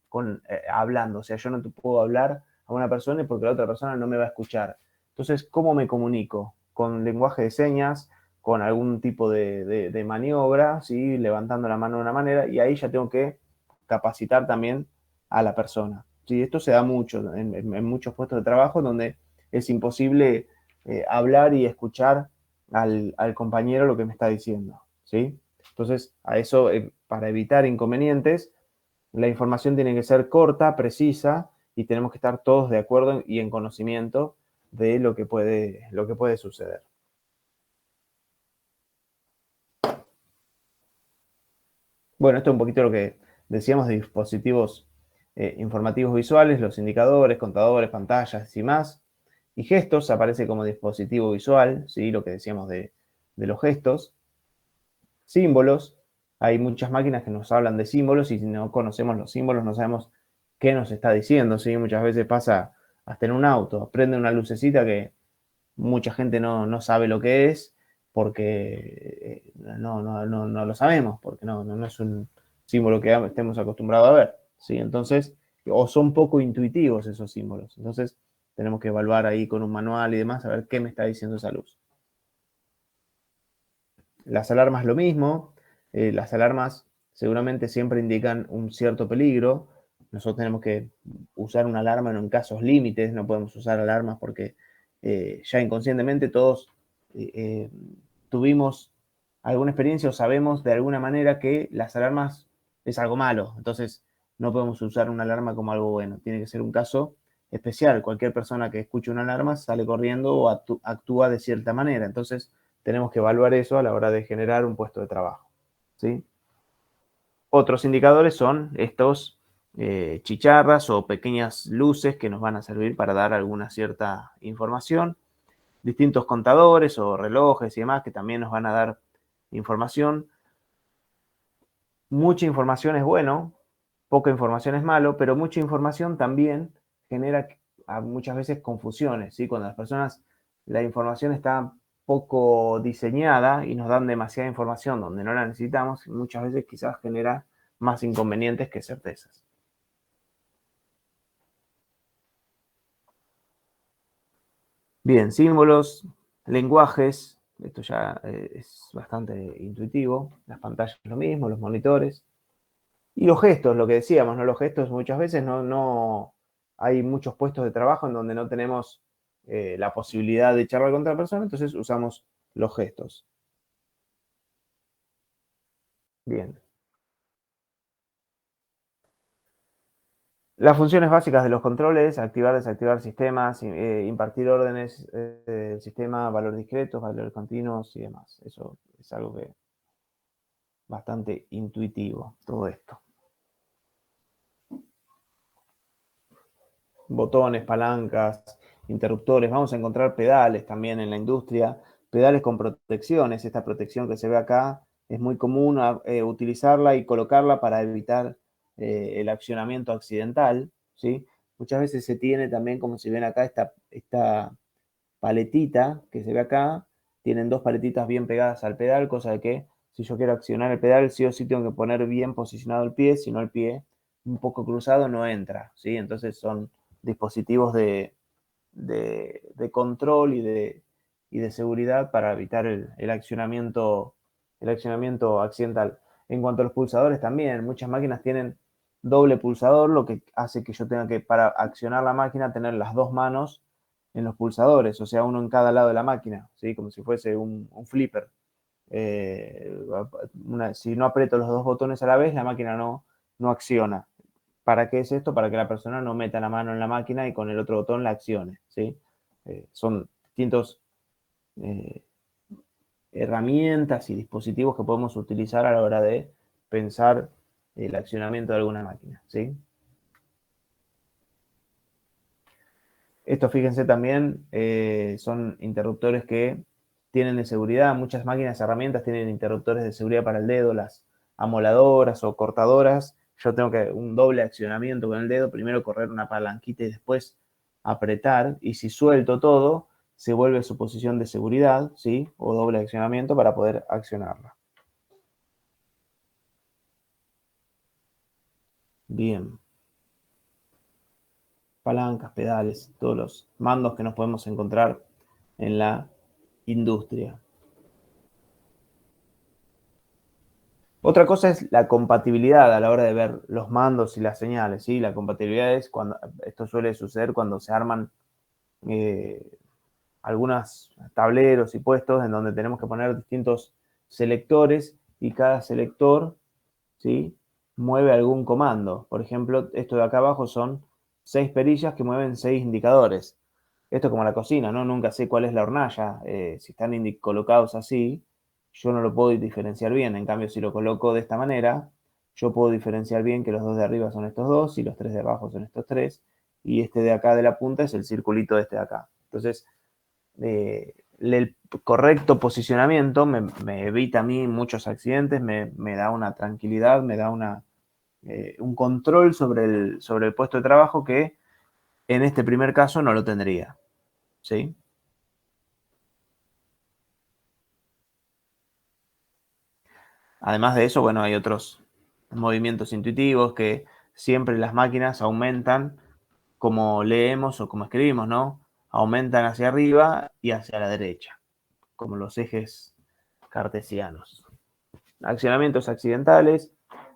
hablando. O sea, yo no te puedo hablar a una persona porque la otra persona no me va a escuchar. Entonces, ¿cómo me comunico? Con lenguaje de señas, con algún tipo de maniobra, ¿sí? Levantando la mano de una manera, y ahí ya tengo que capacitar también a la persona. ¿Sí? Esto se da mucho en muchos puestos de trabajo donde es imposible hablar y escuchar al compañero lo que me está diciendo, ¿sí? Entonces, a eso, para evitar inconvenientes, la información tiene que ser corta, precisa, y tenemos que estar todos de acuerdo y en conocimiento de lo que puede suceder. Bueno, esto es un poquito lo que decíamos de dispositivos informativos visuales, los indicadores, contadores, pantallas y más. Y gestos aparece como dispositivo visual, ¿sí? Lo que decíamos de los gestos. Símbolos, hay muchas máquinas que nos hablan de símbolos y si no conocemos los símbolos no sabemos qué nos está diciendo, ¿sí? Muchas veces pasa hasta en un auto, prende una lucecita que mucha gente no sabe lo que es porque no lo sabemos, porque no es un símbolo que estemos acostumbrados a ver, ¿sí? Entonces, o son poco intuitivos esos símbolos. Entonces, tenemos que evaluar ahí con un manual y demás a ver qué me está diciendo esa luz. Las alarmas lo mismo. Las alarmas seguramente siempre indican un cierto peligro. Nosotros tenemos que usar una alarma en casos límites, no podemos usar alarmas porque ya inconscientemente todos tuvimos alguna experiencia o sabemos de alguna manera que las alarmas es algo malo. Entonces no podemos usar una alarma como algo bueno. Tiene que ser un caso especial. Cualquier persona que escuche una alarma sale corriendo o actúa de cierta manera. Entonces tenemos que evaluar eso a la hora de generar un puesto de trabajo, ¿sí? Otros indicadores son estos chicharras o pequeñas luces que nos van a servir para dar alguna cierta información. Distintos contadores o relojes y demás que también nos van a dar información. Mucha información es bueno, poca información es malo, pero mucha información también genera muchas veces confusiones, ¿sí? Cuando las personas, la información está poco diseñada y nos dan demasiada información donde no la necesitamos, muchas veces quizás genera más inconvenientes que certezas. Bien, símbolos, lenguajes, esto ya es bastante intuitivo, las pantallas lo mismo, los monitores. Y los gestos, lo que decíamos, ¿no? Los gestos muchas veces no hay muchos puestos de trabajo en donde no tenemos la posibilidad de charlar con otra persona, entonces usamos los gestos. Bien. Las funciones básicas de los controles: activar, desactivar sistemas, impartir órdenes del sistema, valores discretos, valores continuos y demás. Eso es algo que bastante intuitivo, todo esto. Botones, palancas, interruptores. Vamos a encontrar pedales también en la industria, pedales con protecciones. Esta protección que se ve acá es muy común utilizarla y colocarla para evitar el accionamiento accidental, ¿sí? Muchas veces se tiene también, como si ven acá, esta paletita que se ve acá, tienen dos paletitas bien pegadas al pedal, cosa de que si yo quiero accionar el pedal, sí o sí tengo que poner bien posicionado el pie, si no el pie un poco cruzado no entra, ¿sí? Entonces son dispositivos de control y de seguridad para evitar el accionamiento accidental. En cuanto a los pulsadores también, muchas máquinas tienen doble pulsador, lo que hace que yo tenga que, para accionar la máquina, tener las dos manos en los pulsadores, o sea, uno en cada lado de la máquina, ¿sí? Como si fuese un flipper. Si no aprieto los dos botones a la vez, la máquina no acciona. ¿Para qué es esto? Para que la persona no meta la mano en la máquina y con el otro botón la accione, ¿sí? Son distintos herramientas y dispositivos que podemos utilizar a la hora de pensar el accionamiento de alguna máquina, ¿sí? Esto, fíjense también, son interruptores que tienen de seguridad. Muchas máquinas, herramientas tienen interruptores de seguridad para el dedo, las amoladoras o cortadoras. Yo tengo que un doble accionamiento con el dedo, primero correr una palanquita y después apretar. Y si suelto todo, se vuelve su posición de seguridad, ¿sí? O doble accionamiento para poder accionarla. Bien. Palancas, pedales, todos los mandos que nos podemos encontrar en la industria. Otra cosa es la compatibilidad a la hora de ver los mandos y las señales, ¿sí? La compatibilidad es cuando, esto suele suceder cuando se arman algunos tableros y puestos en donde tenemos que poner distintos selectores y cada selector, ¿sí? Mueve algún comando. Por ejemplo, esto de acá abajo son 6 perillas que mueven 6 indicadores. Esto es como la cocina, ¿no? Nunca sé cuál es la hornalla. Si están colocados así, yo no lo puedo diferenciar bien. En cambio, si lo coloco de esta manera, yo puedo diferenciar bien que los dos de arriba son estos dos y los 3 de abajo son estos 3. Y este de acá de la punta es el circulito de este de acá. Entonces, el correcto posicionamiento me evita a mí muchos accidentes, me da una tranquilidad, me da un control sobre el puesto de trabajo que en este primer caso no lo tendría, ¿sí? Además de eso, bueno, hay otros movimientos intuitivos que siempre las máquinas aumentan como leemos o como escribimos, ¿no? Aumentan hacia arriba y hacia la derecha, como los ejes cartesianos. Accionamientos accidentales,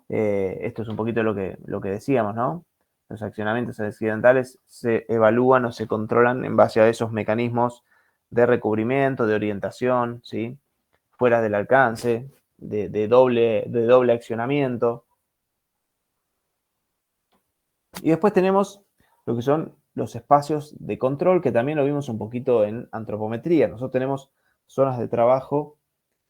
esto es un poquito lo que decíamos, ¿no? Los accionamientos accidentales se evalúan o se controlan en base a esos mecanismos de recubrimiento, de orientación, ¿sí? Fuera del alcance, de doble accionamiento. Y después tenemos lo que son los espacios de control, que también lo vimos un poquito en antropometría. Nosotros tenemos zonas de trabajo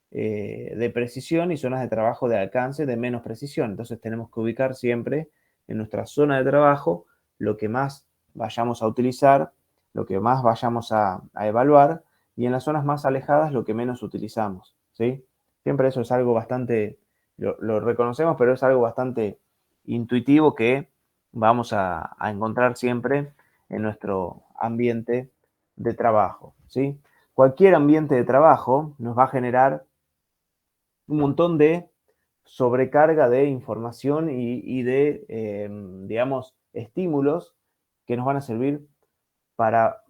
de precisión y zonas de trabajo de alcance de menos precisión. Entonces tenemos que ubicar siempre en nuestra zona de trabajo lo que más vayamos a utilizar, lo que más vayamos a evaluar, y en las zonas más alejadas lo que menos utilizamos, ¿sí? Siempre eso es algo bastante, lo reconocemos, pero es algo bastante intuitivo que vamos a encontrar siempre en nuestro ambiente de trabajo, ¿sí? Cualquier ambiente de trabajo nos va a generar un montón de sobrecarga de información y de, digamos, estímulos que nos van a servir para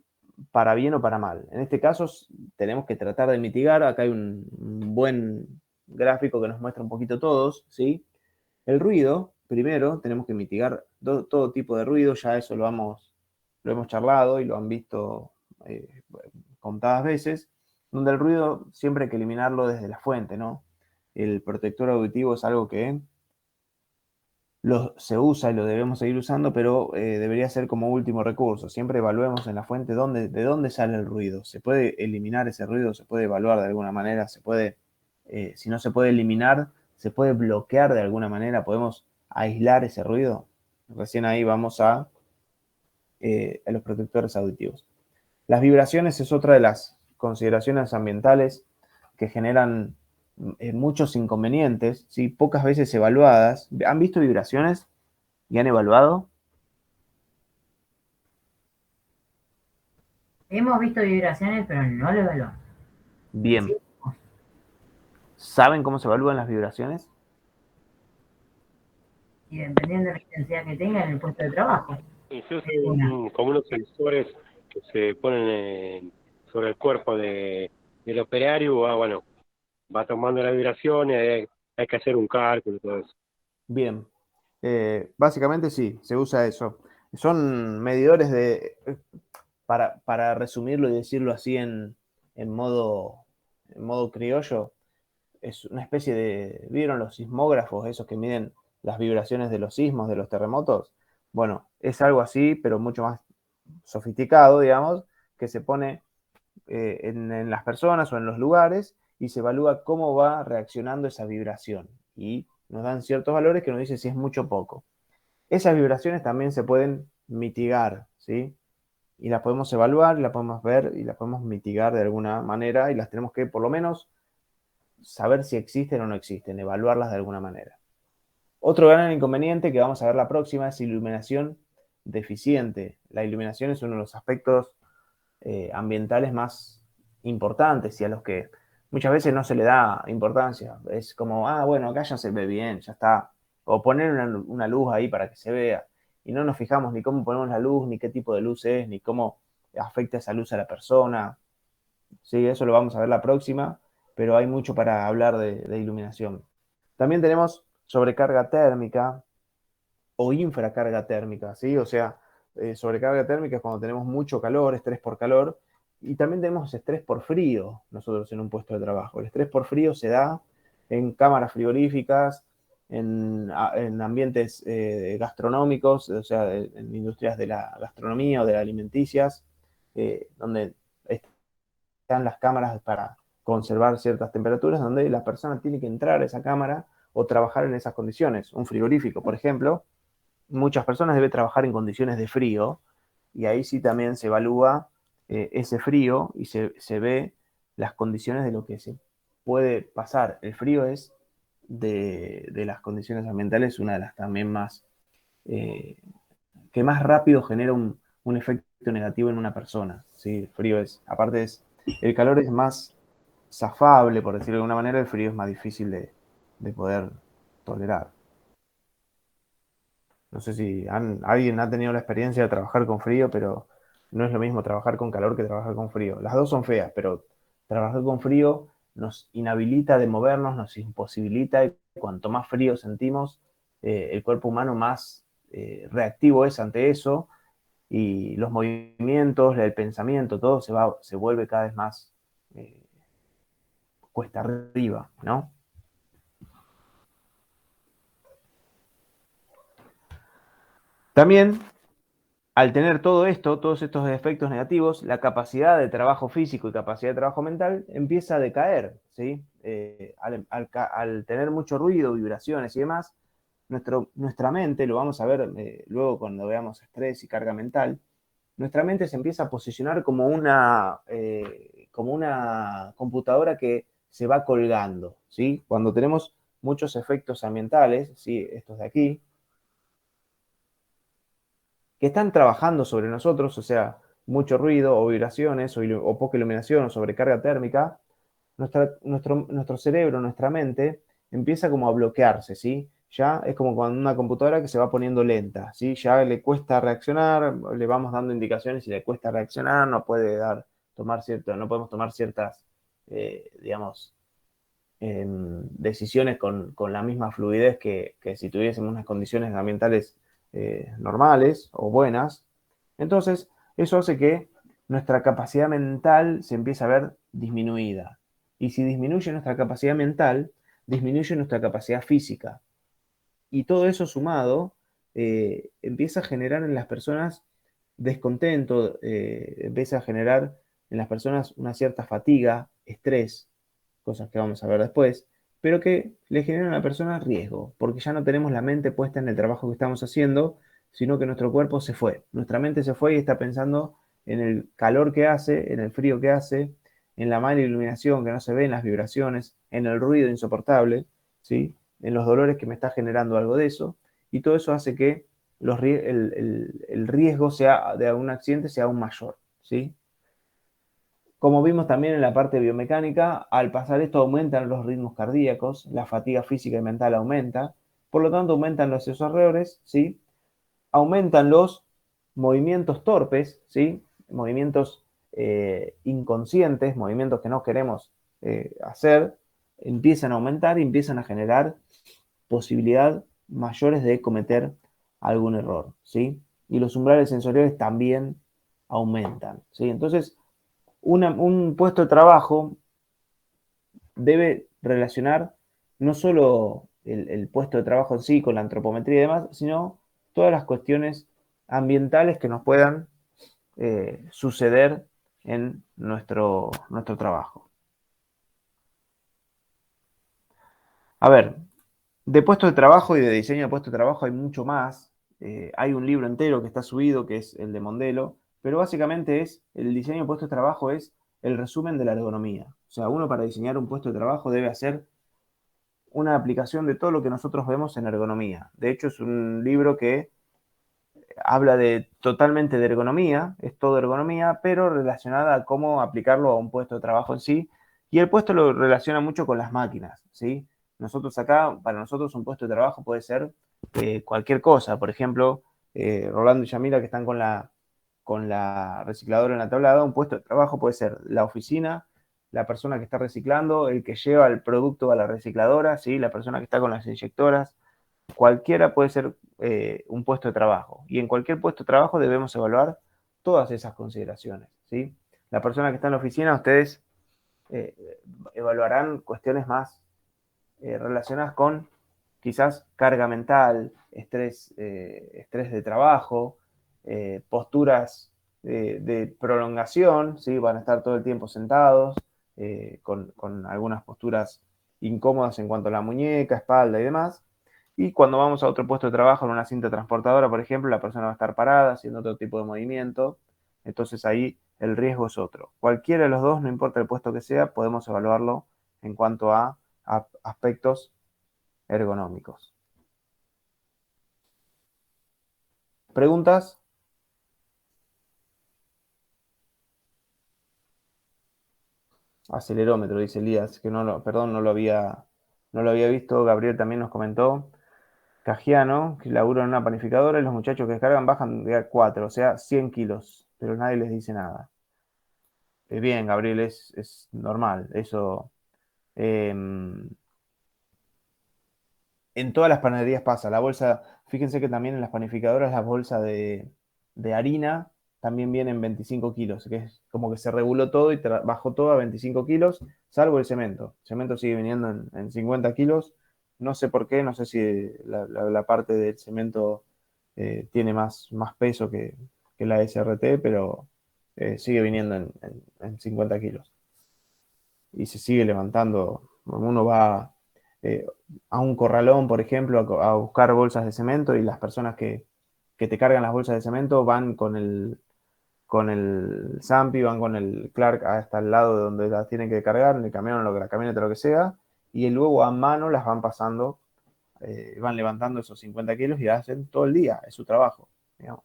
bien o para mal. En este caso tenemos que tratar de mitigar. Acá hay un buen gráfico que nos muestra un poquito todos, ¿sí? El ruido, primero, tenemos que mitigar todo tipo de ruido. Ya eso lo hemos charlado y lo han visto contadas veces, donde el ruido siempre hay que eliminarlo desde la fuente, ¿no? El protector auditivo es algo que se usa y lo debemos seguir usando, pero debería ser como último recurso. Siempre evaluemos en la fuente de dónde sale el ruido. ¿Se puede eliminar ese ruido? ¿Se puede evaluar de alguna manera? Si no se puede eliminar, ¿se puede bloquear de alguna manera? ¿Podemos aislar ese ruido? Recién ahí vamos a los protectores auditivos. Las vibraciones es otra de las consideraciones ambientales que generan muchos inconvenientes, ¿sí? Pocas veces evaluadas. ¿Han visto vibraciones ¿Y han evaluado? Hemos visto vibraciones, pero no lo evaluamos. Bien. Sí. ¿Saben cómo se evalúan las vibraciones? Y dependiendo de la intensidad que tenga en el puesto de trabajo. Y se usan como unos sensores que se ponen sobre el cuerpo del operario, bueno, va tomando las vibraciones, hay que hacer un cálculo y todo eso. Bien. Básicamente sí, se usa eso. Son medidores para resumirlo y decirlo así en modo criollo, es una especie de, ¿vieron los sismógrafos, esos que miden las vibraciones de los sismos, de los terremotos? Bueno, es algo así, pero mucho más sofisticado, digamos, que se pone en las personas o en los lugares y se evalúa cómo va reaccionando esa vibración. Y nos dan ciertos valores que nos dicen si es mucho o poco. Esas vibraciones también se pueden mitigar, ¿sí? Y las podemos evaluar, y las podemos ver, y las podemos mitigar de alguna manera, y las tenemos que, por lo menos, saber si existen o no existen, evaluarlas de alguna manera. Otro gran inconveniente que vamos a ver la próxima es iluminación deficiente. La iluminación es uno de los aspectos ambientales más importantes y a los que muchas veces no se le da importancia. Es como, bueno, acá ya se ve bien, ya está. O poner una luz ahí para que se vea. Y no nos fijamos ni cómo ponemos la luz, ni qué tipo de luz es, ni cómo afecta esa luz a la persona. Sí, eso lo vamos a ver la próxima, pero hay mucho para hablar de iluminación. También tenemos sobrecarga térmica o infracarga térmica, ¿sí? O sea, sobrecarga térmica es cuando tenemos mucho calor, estrés por calor, y también tenemos estrés por frío nosotros en un puesto de trabajo. El estrés por frío se da en cámaras frigoríficas, en ambientes gastronómicos, o sea, en industrias de la gastronomía o de las alimenticias, donde están las cámaras para conservar ciertas temperaturas, donde la persona tiene que entrar a esa cámara o trabajar en esas condiciones. Un frigorífico, por ejemplo, muchas personas deben trabajar en condiciones de frío y ahí sí también se evalúa ese frío y se ve las condiciones de lo que se puede pasar. El frío es de las condiciones ambientales una de las también más que más rápido genera un efecto negativo en una persona, ¿sí? El frío es, aparte el calor es más zafable, por decirlo de alguna manera, el frío es más difícil de poder tolerar. No sé si alguien ha tenido la experiencia de trabajar con frío, pero no es lo mismo trabajar con calor que trabajar con frío. Las dos son feas, pero trabajar con frío nos inhabilita de movernos, nos imposibilita, y cuanto más frío sentimos, el cuerpo humano más reactivo es ante eso, y los movimientos, el pensamiento, todo se vuelve cada vez más cuesta arriba, ¿no? También, al tener todo esto, todos estos efectos negativos, la capacidad de trabajo físico y capacidad de trabajo mental empieza a decaer, ¿sí? Al tener mucho ruido, vibraciones y demás, nuestra mente, lo vamos a ver luego cuando veamos estrés y carga mental, nuestra mente se empieza a posicionar como una computadora que se va colgando, ¿sí? Cuando tenemos muchos efectos ambientales, ¿sí? Estos de aquí, que están trabajando sobre nosotros, o sea, mucho ruido o vibraciones o poca iluminación o sobrecarga térmica, nuestro cerebro, nuestra mente, empieza como a bloquearse, ¿sí? Ya es como cuando una computadora que se va poniendo lenta, ¿sí? Ya le cuesta reaccionar, le vamos dando indicaciones y le cuesta reaccionar, no podemos tomar ciertas, digamos, decisiones con la misma fluidez que si tuviésemos unas condiciones ambientales normales o buenas. Entonces, eso hace que nuestra capacidad mental se empiece a ver disminuida. Y si disminuye nuestra capacidad mental, disminuye nuestra capacidad física. Y todo eso sumado empieza a generar en las personas descontento, empieza a generar en las personas una cierta fatiga, estrés, cosas que vamos a ver después, pero que le generan a la persona riesgo, porque ya no tenemos la mente puesta en el trabajo que estamos haciendo, sino que nuestro cuerpo se fue. Nuestra mente se fue y está pensando en el calor que hace, en el frío que hace, en la mala iluminación que no se ve, en las vibraciones, en el ruido insoportable, ¿sí? En los dolores que me está generando algo de eso, y todo eso hace que el riesgo de un accidente sea aún mayor, ¿sí? Como vimos también en la parte biomecánica, al pasar esto aumentan los ritmos cardíacos, la fatiga física y mental aumenta, por lo tanto aumentan los errores, ¿sí? Aumentan los movimientos torpes, ¿sí? Movimientos inconscientes, movimientos que no queremos hacer, empiezan a aumentar y empiezan a generar posibilidad mayores de cometer algún error, ¿sí? Y los umbrales sensoriales también aumentan, ¿sí? Entonces, un puesto de trabajo debe relacionar no solo el puesto de trabajo en sí con la antropometría y demás, sino todas las cuestiones ambientales que nos puedan suceder en nuestro trabajo. A ver, de puestos de trabajo y de diseño de puestos de trabajo hay mucho más. Hay un libro entero que está subido, que es el de Mondelo, pero básicamente el diseño de puestos de trabajo es el resumen de la ergonomía. O sea, uno para diseñar un puesto de trabajo debe hacer una aplicación de todo lo que nosotros vemos en ergonomía. De hecho, es un libro que habla totalmente de ergonomía, es todo ergonomía, pero relacionada a cómo aplicarlo a un puesto de trabajo en sí. Y el puesto lo relaciona mucho con las máquinas, ¿sí? Nosotros acá, para nosotros un puesto de trabajo puede ser cualquier cosa. Por ejemplo, Rolando y Yamila que están con la recicladora en la tablada, un puesto de trabajo puede ser la oficina, la persona que está reciclando, el que lleva el producto a la recicladora, ¿sí? La persona que está con las inyectoras. Cualquiera puede ser un puesto de trabajo. Y en cualquier puesto de trabajo debemos evaluar todas esas consideraciones, ¿sí? La persona que está en la oficina, ustedes evaluarán cuestiones más relacionadas con quizás carga mental, estrés de trabajo, posturas de prolongación, ¿sí? Van a estar todo el tiempo sentados, con algunas posturas incómodas en cuanto a la muñeca, espalda y demás. Y cuando vamos a otro puesto de trabajo, en una cinta transportadora, por ejemplo, la persona va a estar parada, haciendo otro tipo de movimiento. Entonces ahí el riesgo es otro. Cualquiera de los dos, no importa el puesto que sea, podemos evaluarlo en cuanto a aspectos ergonómicos. ¿Preguntas? Acelerómetro, dice Elías, que perdón, no lo había visto. Gabriel también nos comentó. Cajiano, que labura en una panificadora, y los muchachos que descargan bajan de A4, o sea, 100 kilos, pero nadie les dice nada. Bien, Gabriel, es normal. Eso en todas las panaderías pasa. La bolsa, fíjense que también en las panificadoras la bolsa de harina también viene en 25 kilos, que es como que se reguló todo y bajó todo a 25 kilos, salvo el cemento. El cemento sigue viniendo en 50 kilos. No sé por qué, no sé si la parte del cemento tiene más peso que la SRT, pero sigue viniendo en 50 kilos. Y se sigue levantando. Uno va a un corralón, por ejemplo, a buscar bolsas de cemento y las personas que te cargan las bolsas de cemento van con el Zampi, van con el Clark hasta el lado de donde las tienen que cargar, en el camión, la camioneta, lo que sea, y luego a mano las van pasando, van levantando esos 50 kilos y hacen todo el día, es su trabajo, digamos.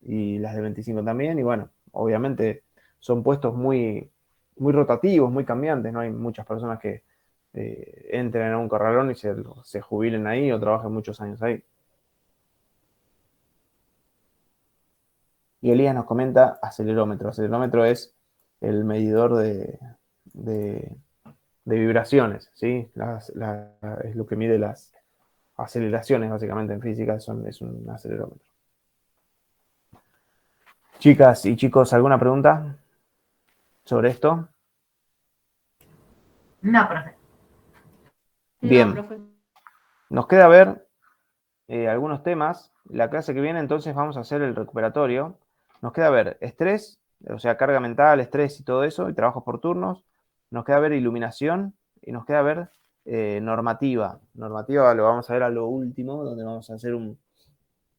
Y las de 25 también, y bueno, obviamente son puestos muy, muy rotativos, muy cambiantes, no hay muchas personas que entren a un corralón y se jubilen ahí o trabajen muchos años ahí. Y Elías nos comenta acelerómetro. Acelerómetro es el medidor de vibraciones, ¿sí? Es lo que mide las aceleraciones, básicamente, en física, es un acelerómetro. Chicas y chicos, ¿alguna pregunta sobre esto? No, profe. Bien. No, profe. Nos queda ver algunos temas. La clase que viene, entonces, vamos a hacer el recuperatorio. Nos queda ver estrés, o sea, carga mental, estrés y todo eso, y trabajos por turnos. Nos queda ver iluminación y nos queda ver normativa. Normativa lo vamos a ver a lo último, donde vamos a hacer un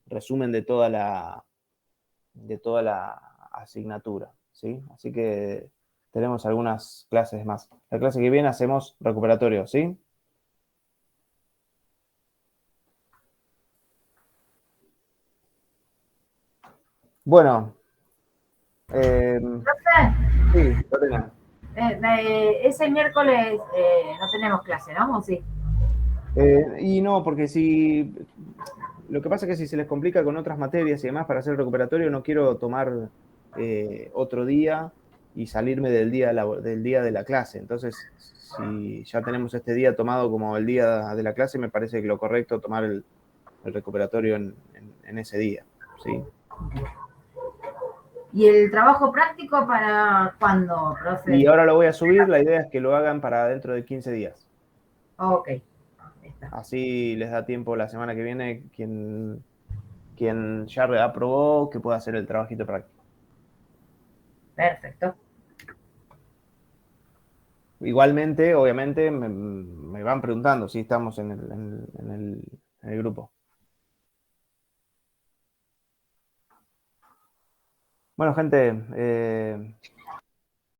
resumen de toda la asignatura, ¿sí? Así que tenemos algunas clases más. La clase que viene hacemos recuperatorio, ¿sí? Bueno, Profe, sí, Lorena. ese miércoles no tenemos clase, ¿no? ¿O sí? Y no, porque si. Lo que pasa es que si se les complica con otras materias y demás para hacer el recuperatorio, no quiero tomar otro día y salirme del día de la clase. Entonces, si ya tenemos este día tomado como el día de la clase, me parece que lo correcto es tomar el recuperatorio en ese día. ¿Sí? ¿Y el trabajo práctico para cuándo, profe? Y ahora lo voy a subir, la idea es que lo hagan para dentro de 15 días. Ok, está. Así les da tiempo la semana que viene quien ya aprobó que pueda hacer el trabajito práctico. Perfecto. Igualmente, obviamente, me van preguntando si estamos en el grupo. Bueno, gente,